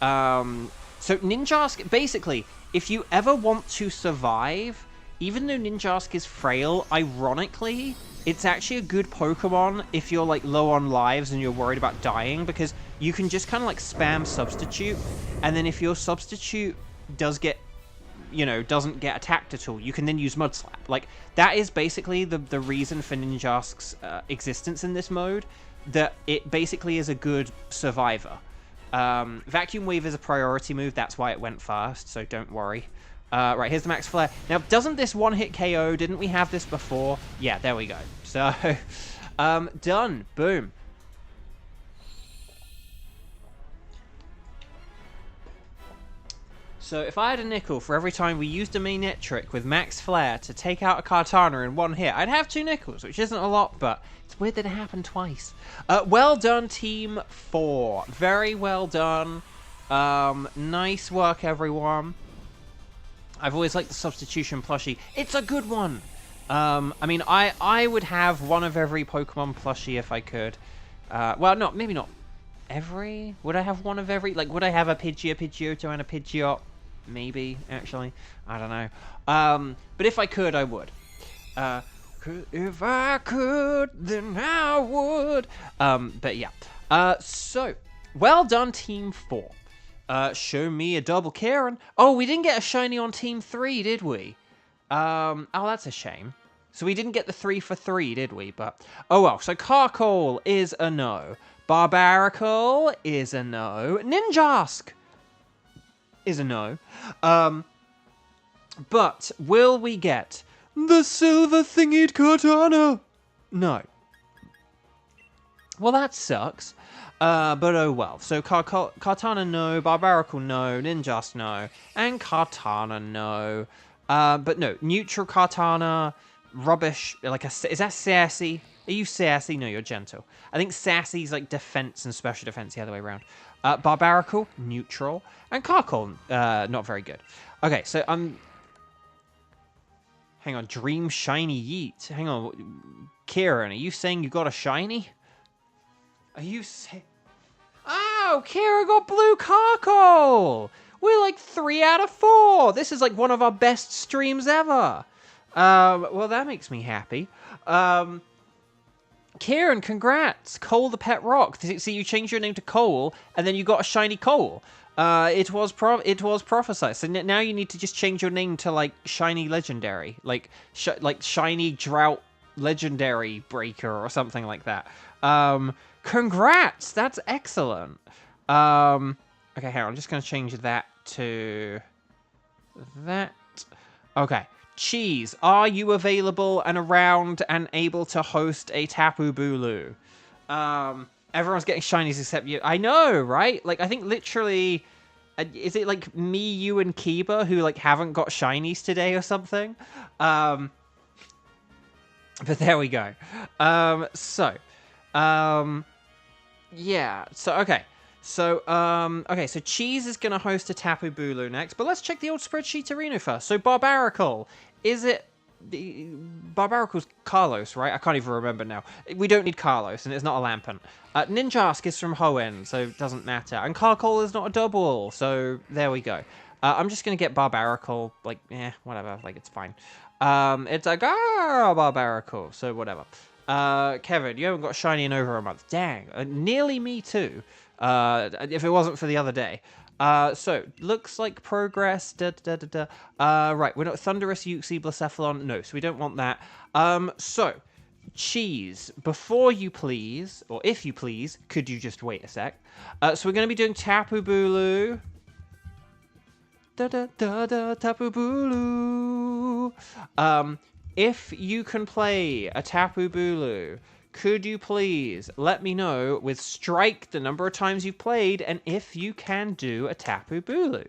So Ninjask, basically, if you ever want to survive, even though Ninjask is frail, ironically, it's actually a good Pokemon if you're, like, low on lives and you're worried about dying, because you can just kind of, like, spam Substitute, and then if your Substitute does get, you know, doesn't get attacked at all, you can then use Mud Slap. Like, that is basically the reason for Ninjask's existence in this mode, that it basically is a good survivor. Vacuum Wave is a priority move, that's why it went first, so don't worry. Right, here's the Max Flare. Now, doesn't this one-hit KO? Didn't we have this before? Yeah, there we go. So, done. Boom. So, if I had a nickel for every time we used a Mainnet trick with Max Flare to take out a Kartana in one hit, I'd have 2 nickels, which isn't a lot, but it's weird that it happened twice. Well done, Team 4. Very well done. Nice work, everyone. I've always liked the substitution plushie. It's a good one. I mean, I would have one of every Pokemon plushie if I could. Well, not maybe not every. Would I have one of every? Like, would I have a Pidgey, a Pidgeotto, and a Pidgeot? Maybe, actually. I don't know. But if I could, I would. If I could, then I would. But yeah. So, well done, Team 4. Show me a double Karen. Oh, we didn't get a shiny on Team 3, did we? Oh, that's a shame. So we didn't get the 3 for 3, did we? But, oh well. So Carkol is a no. Barbaracle is a no. Ninjask is a no. But will we get the silver thingied Kartana? No. Well, that sucks. But oh well. So Kartana no, Barbaracle no, Ninjask no, and Kartana no. But no, neutral Kartana, rubbish. Like is that sassy? Are you sassy? No, you're gentle. I think sassy's like defense and special defense the other way around. Barbaracle, neutral, and Carkol, not very good. Okay, so hang on, Dream Shiny Yeet. Hang on, Kieran, are you saying you got a shiny? Are you saying? Oh, Kira got blue Carkol! We're like 3 out of 4! This is like one of our best streams ever! Well, that makes me happy. Kieran, congrats! Cole the Pet Rock. See, you changed your name to Cole, and then you got a shiny Cole. It was prophesized. So now you need to just change your name to, like, Shiny Legendary. Like Shiny Drought Legendary Breaker or something like that. Congrats! That's excellent. Okay, hang on. I'm just going to change that to that. Okay. Cheese, are you available and around and able to host a Tapu Bulu? Everyone's getting shinies except you. I know, right? Like, I think literally... is it, like, me, you, and Kiba who, like, haven't got shinies today or something? But there we go. Yeah, so, okay. So, okay, so Cheese is going to host a Tapu Bulu next, but let's check the old spreadsheet arena first. So, Barbaracle, is it... Barbaracle's Carlos, right? I can't even remember now. We don't need Carlos, and it's not a Lampent. Ninjask is from Hoenn, so it doesn't matter. And Carkol is not a double, so there we go. I'm just going to get Barbaracle, like, whatever, like, it's fine. It's a Barbaracle, so whatever. Kevin, you haven't got shiny in over a month. Dang, nearly me too. If it wasn't for the other day. So, looks like progress. Right, we're not Thunderous, Uxie, Blacephalon. No, so we don't want that. So, Cheese, before you please, or if you please, could you just wait a sec? So we're going to be doing Tapu Bulu. Tapu Bulu. If you can play a Tapu Bulu, could you please let me know with strike the number of times you've played and if you can do a Tapu Bulu,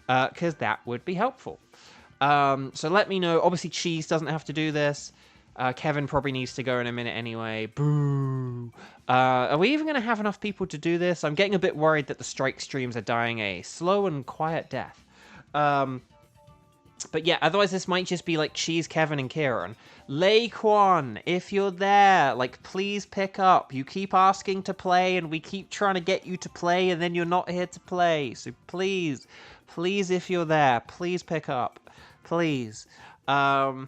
because that would be helpful. So let me know. Obviously, Cheese doesn't have to do this. Kevin probably needs to go in a minute anyway. Boo. Are we even going to have enough people to do this? I'm getting a bit worried that the strike streams are dying a slow and quiet death. But yeah, otherwise this might just be like Cheese, Kevin, and Kieran. Laquan, if you're there, like, please pick up. You keep asking to play, and we keep trying to get you to play, and then you're not here to play. So please, if you're there, please pick up. Please. Yeah.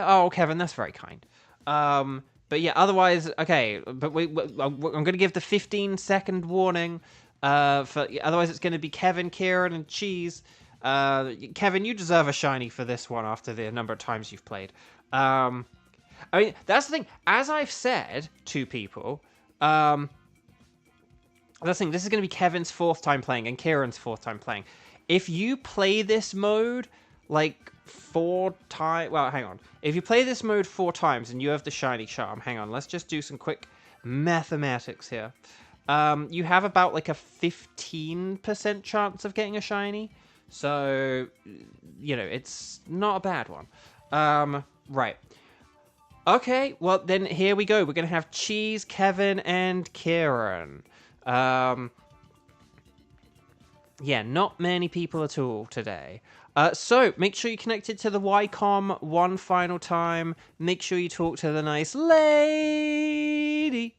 Oh, Kevin, that's very kind. But yeah, otherwise, okay. But I'm going to give the 15-second warning. Otherwise, it's going to be Kevin, Kieran, and Cheese. Kevin, you deserve a shiny for this one after the number of times you've played. I mean, that's the thing. As I've said to people, that's the thing. This is going to be Kevin's 4th time playing and Kieran's 4th time playing. If you play this mode like 4 times, well, hang on. If you play this mode 4 times and you have the shiny charm, hang on. Let's just do some quick mathematics here. You have about like a 15% chance of getting a shiny. So, you know, it's not a bad one. Right. Okay, well, then here we go. We're going to have Cheese, Kevin, and Kieran. Yeah, not many people at all today. So, make sure you connected to the Ycom one final time. Make sure you talk to the nice lady.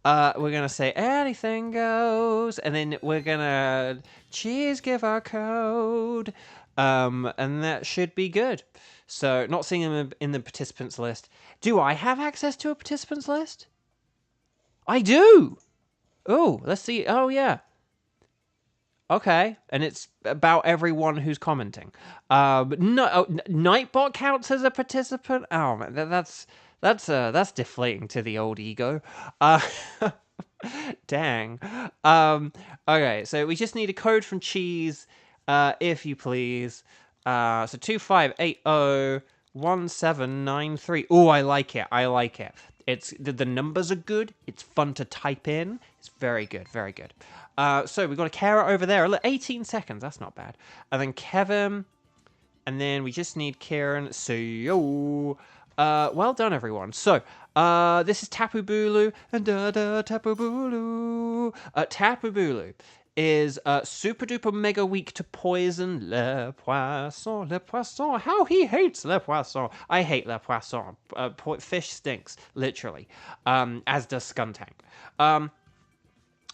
We're going to say anything goes. And then we're going to Cheese give our code. And that should be good. So, not seeing them in the participants list. Do I have access to a participants list? I do! Oh, let's see. Oh, yeah. Okay, and it's about everyone who's commenting. But no, Nightbot counts as a participant? Oh, man, that's deflating to the old ego. Dang. Okay, so we just need a code from Cheese, if you please. So 25801793. Oh, I like it. I like it. It's the numbers are good. It's fun to type in. It's very good. Very good. So we've got a Kara over there. 18 seconds. That's not bad. And then Kevin. And then we just need Kieran. So, yo. Well done, everyone. So, this is Tapu Bulu. And Tapu Bulu. Tapu Bulu is super duper mega weak to poison. Le poisson. How he hates le poisson. I hate le poisson. Fish stinks, literally. As does Skuntank.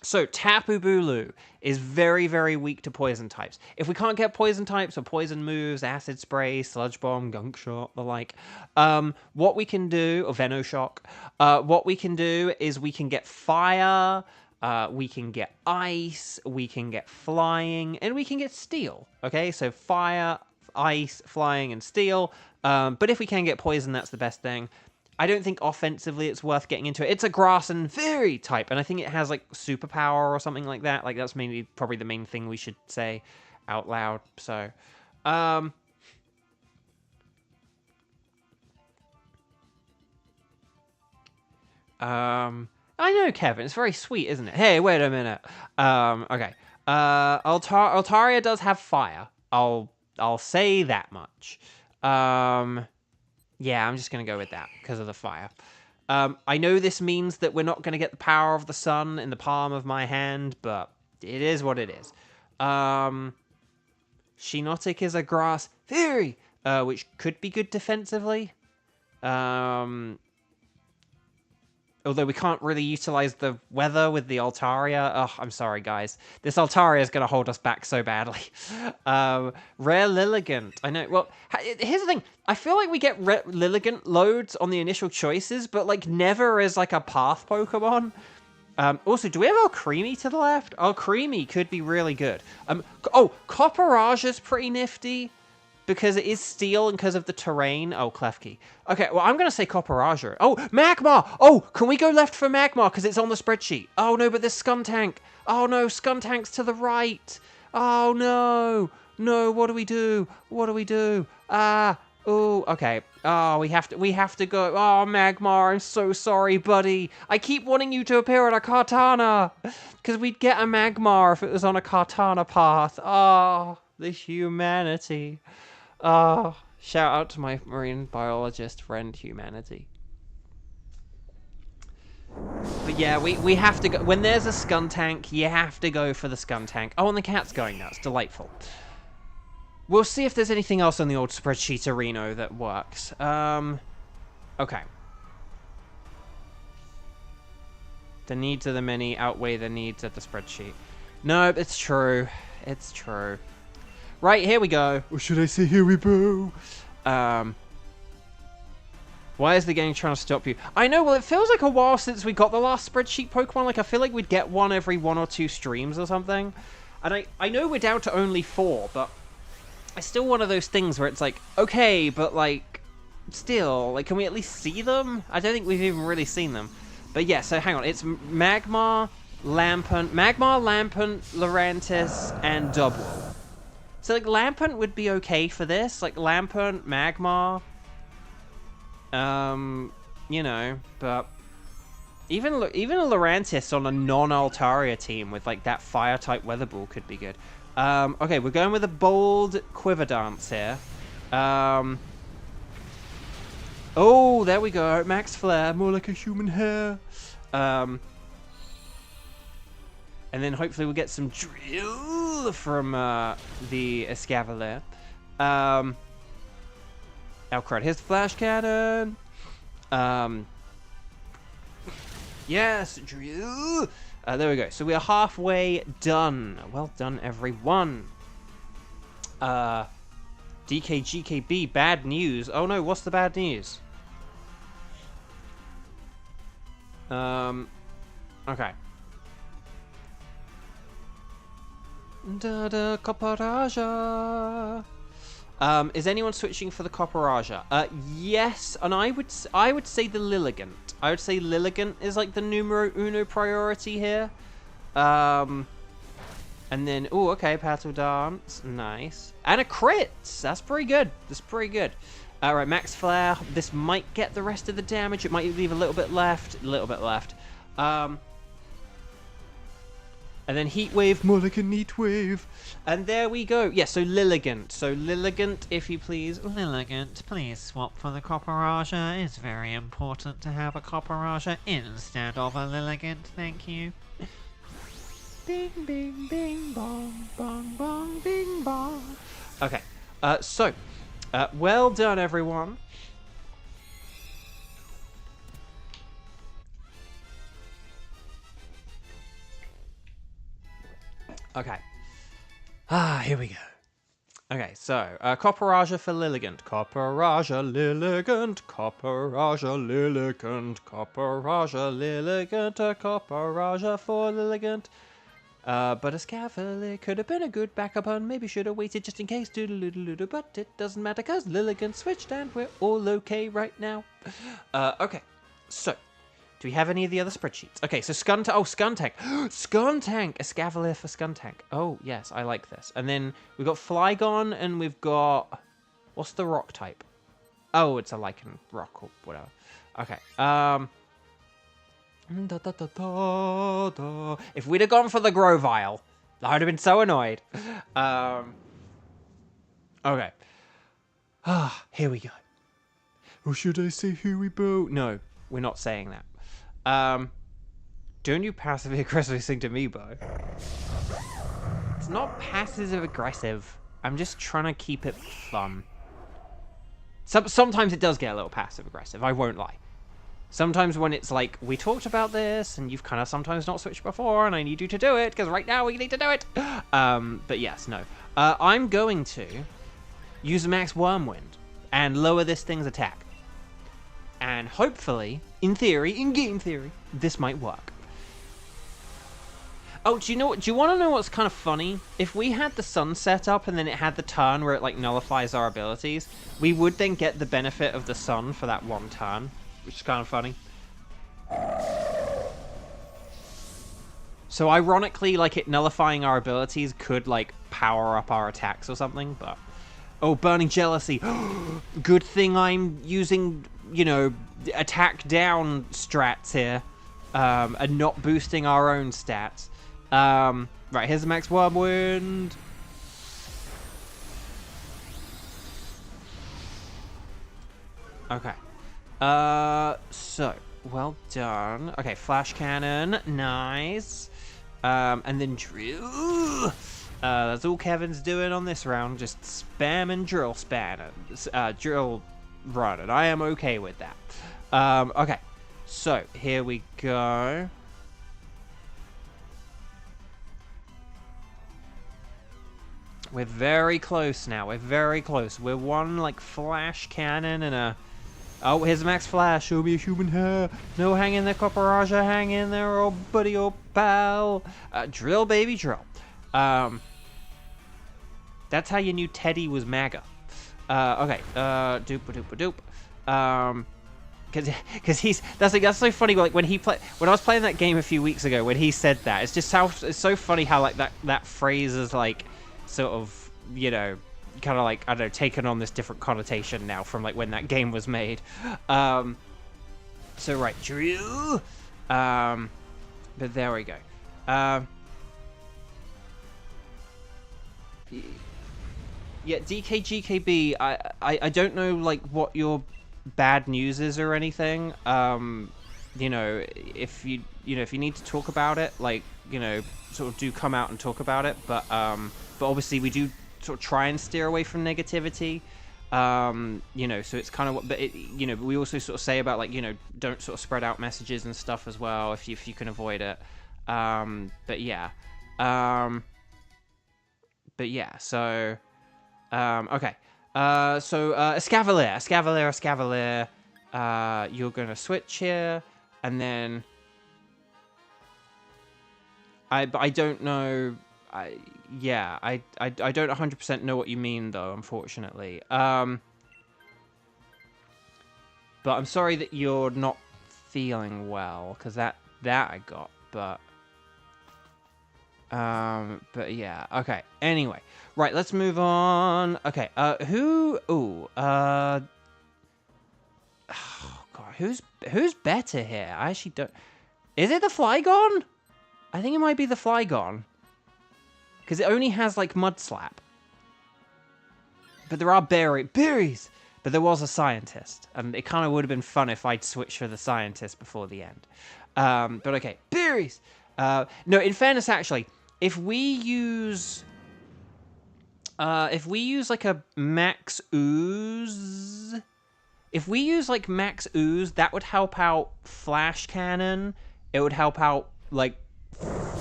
So, Tapu Bulu is very, very weak to poison types. If we can't get poison types or poison moves, Acid Spray, Sludge Bomb, Gunk Shot, the like, what we can do, or Venoshock, what we can do is we can get Fire, we can get Ice, we can get Flying, and we can get Steel. Okay, so Fire, Ice, Flying, and Steel. But if we can get Poison, that's the best thing. I don't think offensively it's worth getting into it. It's a grass and fairy type, and I think it has like superpower or something like that. Like that's probably the main thing we should say out loud. So, I know, Kevin. It's very sweet, isn't it? Hey, wait a minute. Okay. Altaria does have fire. I'll say that much. Yeah, I'm just going to go with that because of the fire. I know this means that we're not going to get the power of the sun in the palm of my hand, but it is what it is. Shinotic is a grass fairy, which could be good defensively. Although we can't really utilize the weather with the Altaria. Oh, I'm sorry, guys. This Altaria is going to hold us back so badly. Rare Lilligant. I know. Well, here's the thing. I feel like we get Rare Lilligant loads on the initial choices, but like never as like a path Pokemon. Also, do we have Alcremie to the left? Alcremie could be really good. Oh, Copperage is pretty nifty. Because it is steel and because of the terrain. Oh, Klefki. Okay, well, I'm going to say Copperager. Oh, Magmar! Oh, can we go left for Magmar because it's on the spreadsheet? Oh, no, but there's Skuntank. Oh, no, Skuntank's to the right. Oh, no. No, what do we do? What do we do? Oh, okay. Oh, we have to go. Oh, Magmar, I'm so sorry, buddy. I keep wanting you to appear on a Kartana. Because we'd get a Magmar if it was on a Kartana path. Oh, the humanity. Oh, shout out to my marine biologist friend, Humanity. But yeah, we have to go. When there's a Skuntank, you have to go for the Skuntank. Oh, and the cat's going nuts. Delightful. We'll see if there's anything else on the old spreadsheet Reno that works. Okay. The needs of the many outweigh the needs of the spreadsheet. No, it's true. It's true. Right, here we go. Or should I say here we go? Why is the game trying to stop you? I know, well, it feels like a while since we got the last spreadsheet Pokemon. Like, I feel like we'd get one every 1 or 2 streams or something. And I know we're down to only 4, but it's still one of those things where it's like, okay, but, like, still, like, can we at least see them? I don't think we've even really seen them. But yeah, so hang on. It's Magmar, Lampent, Lurantis, and Dubwool. So, like, Lampent would be okay for this. Like, Lampent, Magmar... you know, but even a Lurantis on a non-Altaria team with like that fire type Weather Ball could be good. Okay, we're going with a bold Quiver Dance here. Oh, there we go. Max Flare, more like a human hair. And then hopefully we'll get some drill from the Escavalier. Oh crud, here's the Flash Cannon! Yes, drill! There we go. So we are halfway done. Well done, everyone. DKGKB, bad news. Oh no, what's the bad news? Okay. Da-da, Copperaja. Is anyone switching for the Copperaja? Yes, and I would say the Lilligant. I would say Lilligant is like the numero uno priority here. And then, oh, okay, Paddle Dance, nice. And a crit, that's pretty good. That's pretty good. All right, Max Flare. This might get the rest of the damage. It might leave a little bit left. And then Heat Wave, more like a neat wave. And there we go. Yeah, so Lilligant. So Lilligant, if you please. Lilligant, please swap for the Copperaja. It's very important to have a Copperaja instead of a Lilligant. Thank you. Bing, bing, bing, bong, bong, bong, bing, bong. Okay, well done, everyone. Okay. Here we go. Okay, so, Copperaja for Lilligant. Copperaja, Lilligant. Copperaja, Lilligant. Copperaja, Lilligant. A Copperaja for Lilligant. But Escavalier could have been a good backup and maybe should have waited just in case. Doodle-doodle-doodle, but it doesn't matter because Lilligant switched and we're all okay right now. Okay, so... do we have any of the other spreadsheets? Okay, so Skuntank. Oh, Skuntank. Skuntank! Escavalier for Skuntank. Oh, yes, I like this. And then we've got Flygon and we've got... what's the rock type? Oh, it's a Lycan rock or whatever. Okay. If we'd have gone for the Grovyle, I would have been so annoyed. Okay. Here we go. Or should I say here we go? No, we're not saying that. Don't you passively aggressively sing to me, Bo? It's not passive aggressive. I'm just trying to keep it fun. Sometimes it does get a little passive aggressive, I won't lie. Sometimes when it's like, we talked about this, and you've kind of sometimes not switched before, and I need you to do it, because right now we need to do it. But yes, no. I'm going to use a Max Wormwind and lower this thing's attack. And hopefully, in theory, in game theory, this might work. Oh, do you know what? Do you want to know what's kind of funny? If we had the sun set up and then it had the turn where it like nullifies our abilities, we would then get the benefit of the sun for that one turn, which is kind of funny. So ironically, like it nullifying our abilities could like power up our attacks or something, but... oh, Burning Jealousy. Good thing I'm using, you know, attack down strats here. And not boosting our own stats. Right, here's the Max Wormwind. Okay. So, well done. Okay, Flash Cannon. Nice. And then Drill. That's all Kevin's doing on this round. Just spam and drill drill run, and I am okay with that. Okay, so here we go. We're very close now. We're very close. We're one, like, flash cannon and a... Oh, here's Max Flash. Show me a human hair. No, hang in there, Copperaja. Hang in there, old buddy, old pal. Drill, baby, drill. That's how you knew Teddy was MAGA. Okay. Doop-a-doop-a-doop. Because that's so funny. Like when I was playing that game a few weeks ago, when he said that, it's so funny how like that phrase is like sort of, you know, kind of like, I don't know, taken on this different connotation now from like when that game was made. So right, drill. But there we go. Yeah, DKGKB. I don't know like what your bad news is or anything. You know, if you need to talk about it, like, you know, sort of do come out and talk about it. But obviously we do sort of try and steer away from negativity. You know, so it's kind of what, but it, you know, we also sort of say about like, you know, don't sort of spread out messages and stuff as well if you can avoid it. But yeah, so okay. So Escavalier, you're gonna switch here, and then I don't know. I don't 100% know what you mean though, unfortunately. But I'm sorry that you're not feeling well, because that I got, but yeah, okay. Anyway, right, let's move on. Okay, oh god, who's better here? I actually don't... Is it the Flygon? I think it might be the Flygon. Because it only has, like, Mud Slap. But there are berries! But there was a scientist. And it kind of would have been fun if I'd switched for the scientist before the end. But okay, berries! No, in fairness, actually, if we use like a max ooze, that would help out Flash Cannon. It would help out like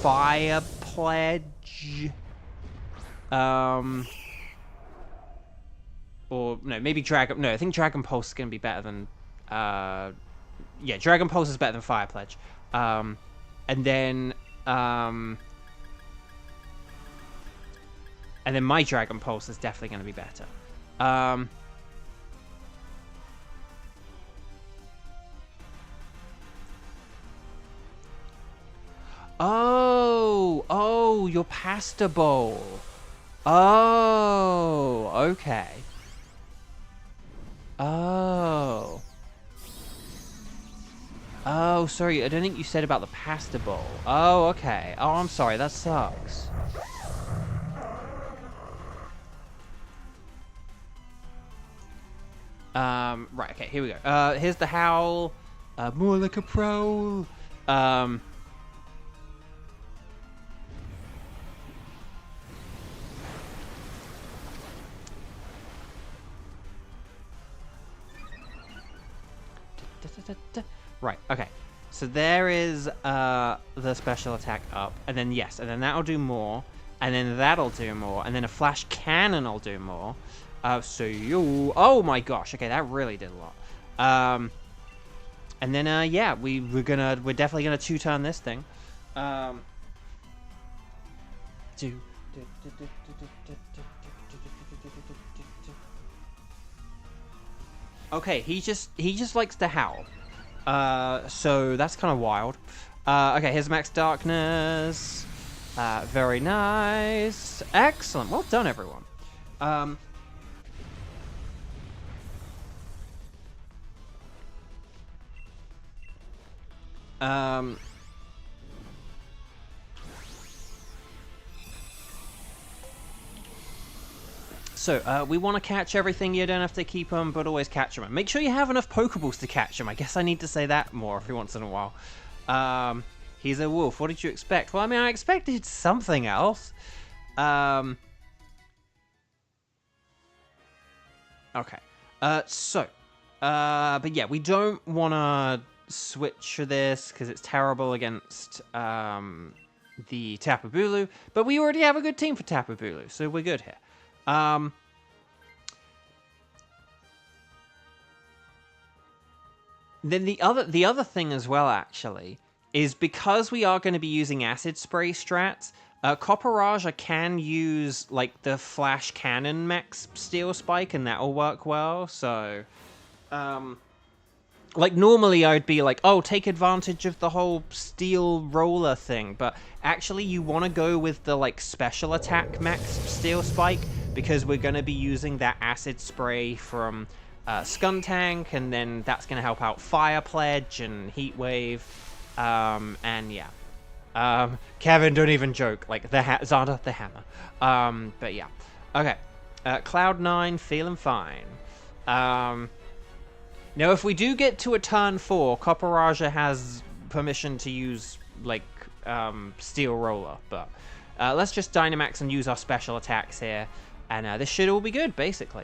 Fire Pledge, or no, maybe Dragon. No, I think Dragon Pulse is gonna be better than. Yeah, Dragon Pulse is better than Fire Pledge. And then my Dragon Pulse is definitely going to be better. Oh, your Pasta Bowl. Oh, okay. Oh, sorry, I don't think you said about the Pasta Bowl. Oh, okay. Oh, I'm sorry, that sucks. Right, okay, here we go. Here's the Howl. More like a pro. Right, okay. So there is the special attack up, and then yes, and then that'll do more, and then that'll do more, and then a Flash Cannon will do more. So you... Oh my gosh, okay, that really did a lot. And then, yeah, we're definitely gonna two-turn this thing. Okay, he just likes to howl. So that's kind of wild. Okay, here's Max Darkness. Very nice. Excellent. Well done, everyone. So, we want to catch everything. You don't have to keep them, but always catch them. And make sure you have enough Pokeballs to catch them. I guess I need to say that more every once in a while. He's a wolf. What did you expect? Well, I mean, I expected something else. Okay. But yeah, we don't want to switch for this because it's terrible against, the Tapu Bulu, but we already have a good team for Tapu Bulu, so we're good here. Then the other thing as well, actually, is because we are going to be using Acid Spray strats, Copperaja can use, like, the Flash Cannon Max Steel Spike, and that'll work well, so... like, normally I'd be like, oh, take advantage of the whole Steel Roller thing, but actually you want to go with the, like, Special Attack Max Steel Spike, because we're going to be using that Acid Spray from... Skuntank, and then that's going to help out Fire Pledge and Heat Wave, and yeah. Kevin, don't even joke, like, Zada, the hammer. But yeah. Okay. Cloud9, feeling fine. Now, if we do get to a turn 4, Copperaja has permission to use, like, Steel Roller, but let's just Dynamax and use our special attacks here, and this should all be good, basically.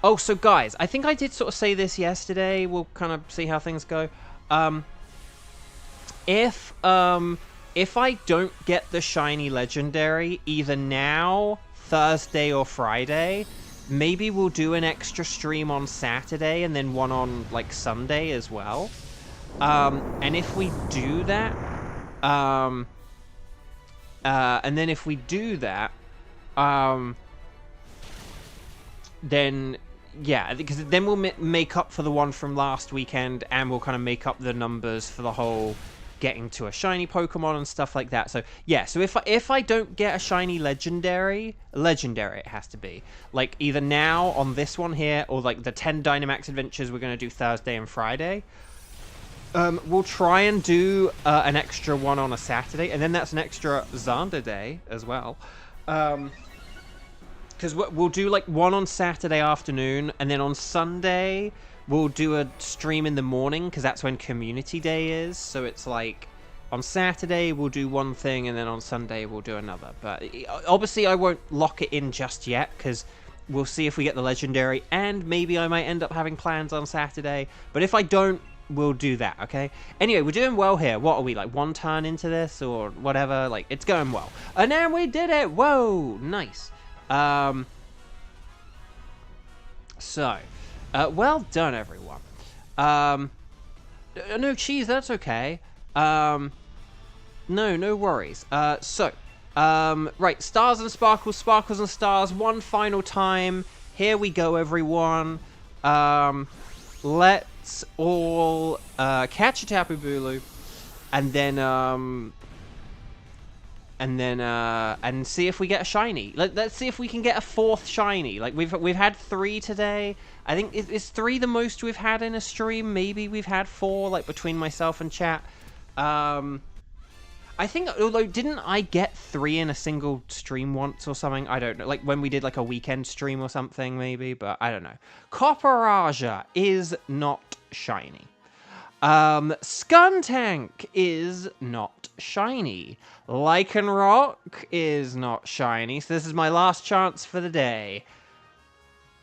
Oh, so guys, I think I did sort of say this yesterday. We'll kind of see how things go. If I don't get the shiny legendary either now, Thursday, or Friday, maybe we'll do an extra stream on Saturday and then one on like Sunday as well. And if we do that, then yeah, because then we'll make up for the one from last weekend, and we'll kind of make up the numbers for the whole getting to a shiny Pokemon and stuff like that. So yeah, so if I don't get a shiny legendary it has to be, like, either now on this one here, or like the 10 Dynamax Adventures we're going to do Thursday and Friday. We'll try and do an extra one on a Saturday, and then that's an extra Xander day as well. Because we'll do, like, one on Saturday afternoon, and then on Sunday, we'll do a stream in the morning, because that's when Community Day is. So it's like, on Saturday, we'll do one thing, and then on Sunday, we'll do another. But obviously, I won't lock it in just yet, because we'll see if we get the Legendary, and maybe I might end up having plans on Saturday. But if I don't, we'll do that, okay? Anyway, we're doing well here. What are we, like, one turn into this, or whatever? Like, it's going well. And then we did it! Whoa! Nice. Well done, everyone. No, cheese, that's okay. No worries. Right, stars and sparkles, sparkles and stars, one final time. Here we go, everyone. Let's all, catch a Tapu Bulu, and see if we get a shiny. Let's see if we can get a 4th shiny. Like, we've had 3 today. I think is 3 the most we've had in a stream. Maybe we've had 4, like, between myself and chat. I think, although, didn't I get 3 in a single stream once or something? I don't know. Like, when we did, like, a weekend stream or something, maybe, but I don't know. Copperaja is not shiny. Skuntank is not shiny. Lycanroc is not shiny. So this is my last chance for the day.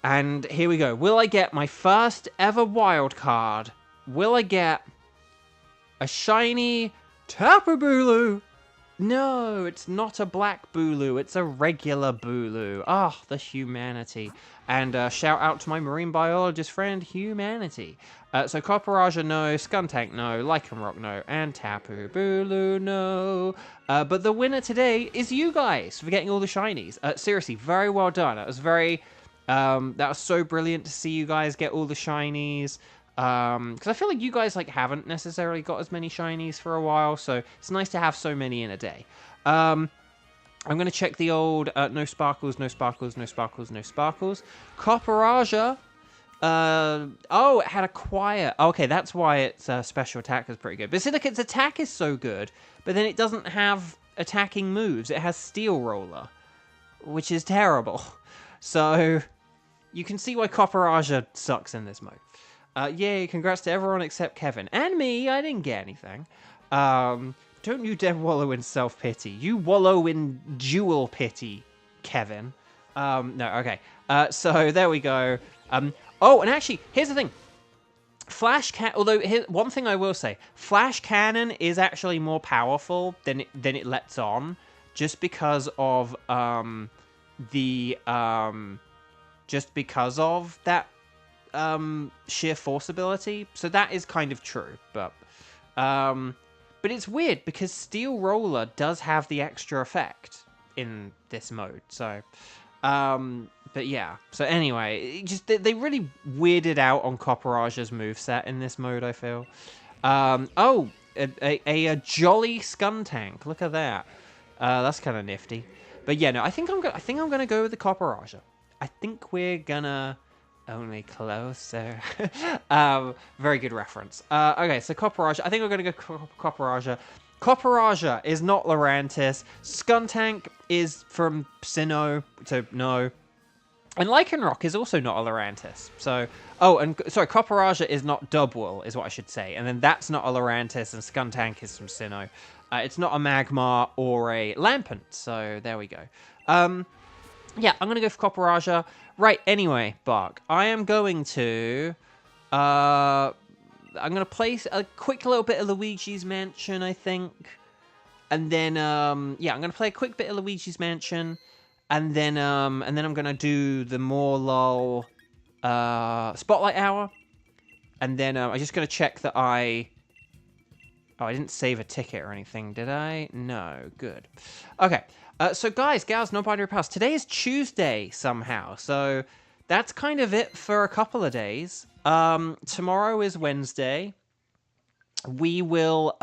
And here we go. Will I get my first ever wild card? Will I get a shiny Tapu Bulu? No, it's not a black Bulu. It's a regular Bulu. Ah, the humanity. And shout out to my marine biologist friend, Humanity. So Copperaja, no. Skuntank, no. Lycanroc, no. And Tapu Bulu, no. But the winner today is you guys for getting all the shinies. Seriously, very well done. That was that was so brilliant to see you guys get all the shinies. Because I feel like you guys, like, haven't necessarily got as many shinies for a while, so it's nice to have so many in a day. I'm going to check the old, no sparkles, no sparkles, no sparkles, no sparkles. Copperaja, oh, it had a quiet. Okay, that's why its special attack is pretty good. But see, look, its attack is so good, but then it doesn't have attacking moves. It has Steel Roller, which is terrible. So, you can see why Copperaja sucks in this mode. Yay, congrats to everyone except Kevin. And me, I didn't get anything. Don't you dare wallow in self-pity. You wallow in dual pity, Kevin. No, okay. So, there we go. Oh, and actually, here's the thing. Although one thing I will say, Flash Cannon is actually more powerful than it lets on, just because of that sheer force ability. So that is kind of true, but it's weird because Steel Roller does have the extra effect in this mode. So, but yeah. So anyway, they really weirded out on Copperage's moveset in this mode, I feel. Oh, a jolly Skuntank. Look at that. That's kind of nifty. But yeah, no, I think I'm gonna go with the Copperage. I think we're gonna only closer. Very good reference. Okay, so Copperage. I think we're gonna go Copperage. Copperage is not Lurantis. Skuntank is from Sinnoh, so no. And Lycanroc is also not a Lurantis. So, sorry, Copperage is not Dubwool, is what I should say. And then that's not a Lurantis, and Skuntank is from Sinnoh. It's not a Magmar or a Lampent, so there we go. Yeah, I'm going to go for Copperage. Right, anyway, Bark, I am going to... I'm going to play a quick little bit of Luigi's Mansion, I think. And then, yeah, I'm going to play a quick bit of Luigi's Mansion. And then I'm going to do the more lol Spotlight Hour. And then I'm just going to check that I didn't save a ticket or anything, did I? No, good. Okay, so guys, gals, non-binary pals, today is Tuesday somehow. So that's kind of it for a couple of days. Tomorrow is Wednesday. We will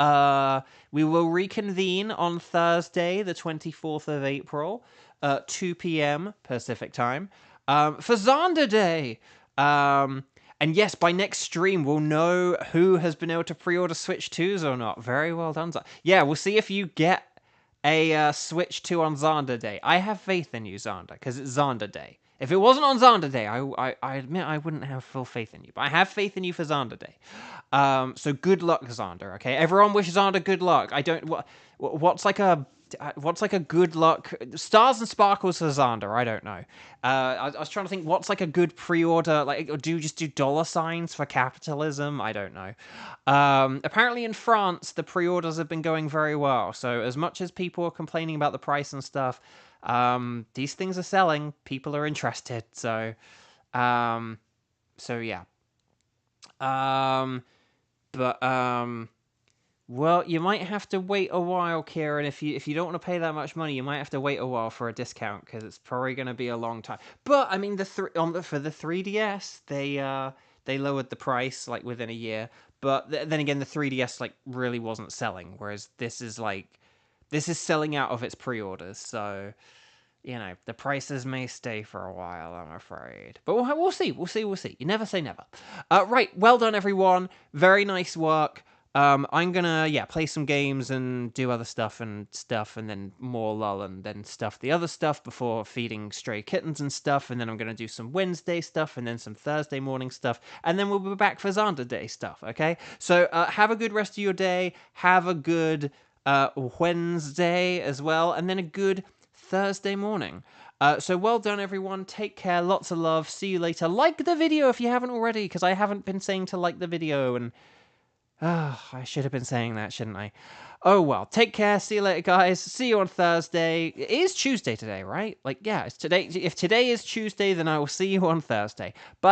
reconvene on Thursday, the 24th of April, 2 p.m. Pacific time, for Zonda Day. And yes, by next stream, we'll know who has been able to pre-order Switch 2s or not. Very well done, Zonda. Yeah, we'll see if you get a Switch 2 on Zonda Day. I have faith in you, Zonda, because it's Zonda Day. If it wasn't on Zonda Day, I admit I wouldn't have full faith in you. But I have faith in you for Zonda Day. So good luck, Zonda, okay? Everyone wish Zonda good luck. I don't... What's like a good luck... Stars and sparkles for Zonda, I don't know. I was trying to think, what's like a good pre-order... Like, do you just do dollar signs for capitalism? I don't know. Apparently in France, the pre-orders have been going very well. So as much as people are complaining about the price and stuff... these things are selling. People are interested. So yeah. Well, you might have to wait a while, Kieran. If you don't want to pay that much money, you might have to wait a while for a discount because it's probably going to be a long time. But I mean, for the 3DS, they lowered the price like within a year. But then again, the 3DS like really wasn't selling, whereas this is selling out of its pre-orders. So, you know, the prices may stay for a while, I'm afraid. But we'll see. You never say never. Right, well done, everyone. Very nice work. I'm gonna, play some games and do other stuff, and then more lull, and then the other stuff before feeding stray kittens and stuff, and then I'm gonna do some Wednesday stuff, and then some Thursday morning stuff, and then we'll be back for Zonda Day stuff, okay? So, have a good rest of your day. Have a good... Wednesday as well, and then a good Thursday morning. So well done, everyone. Take care. Lots of love. See you later. Like the video if you haven't already, because I haven't been saying to like the video, and I should have been saying that, shouldn't I? Oh well. Take care. See you later, guys. See you on Thursday. It is Tuesday today, right? Like, yeah, it's today. If today is Tuesday, then I will see you on Thursday. Bye.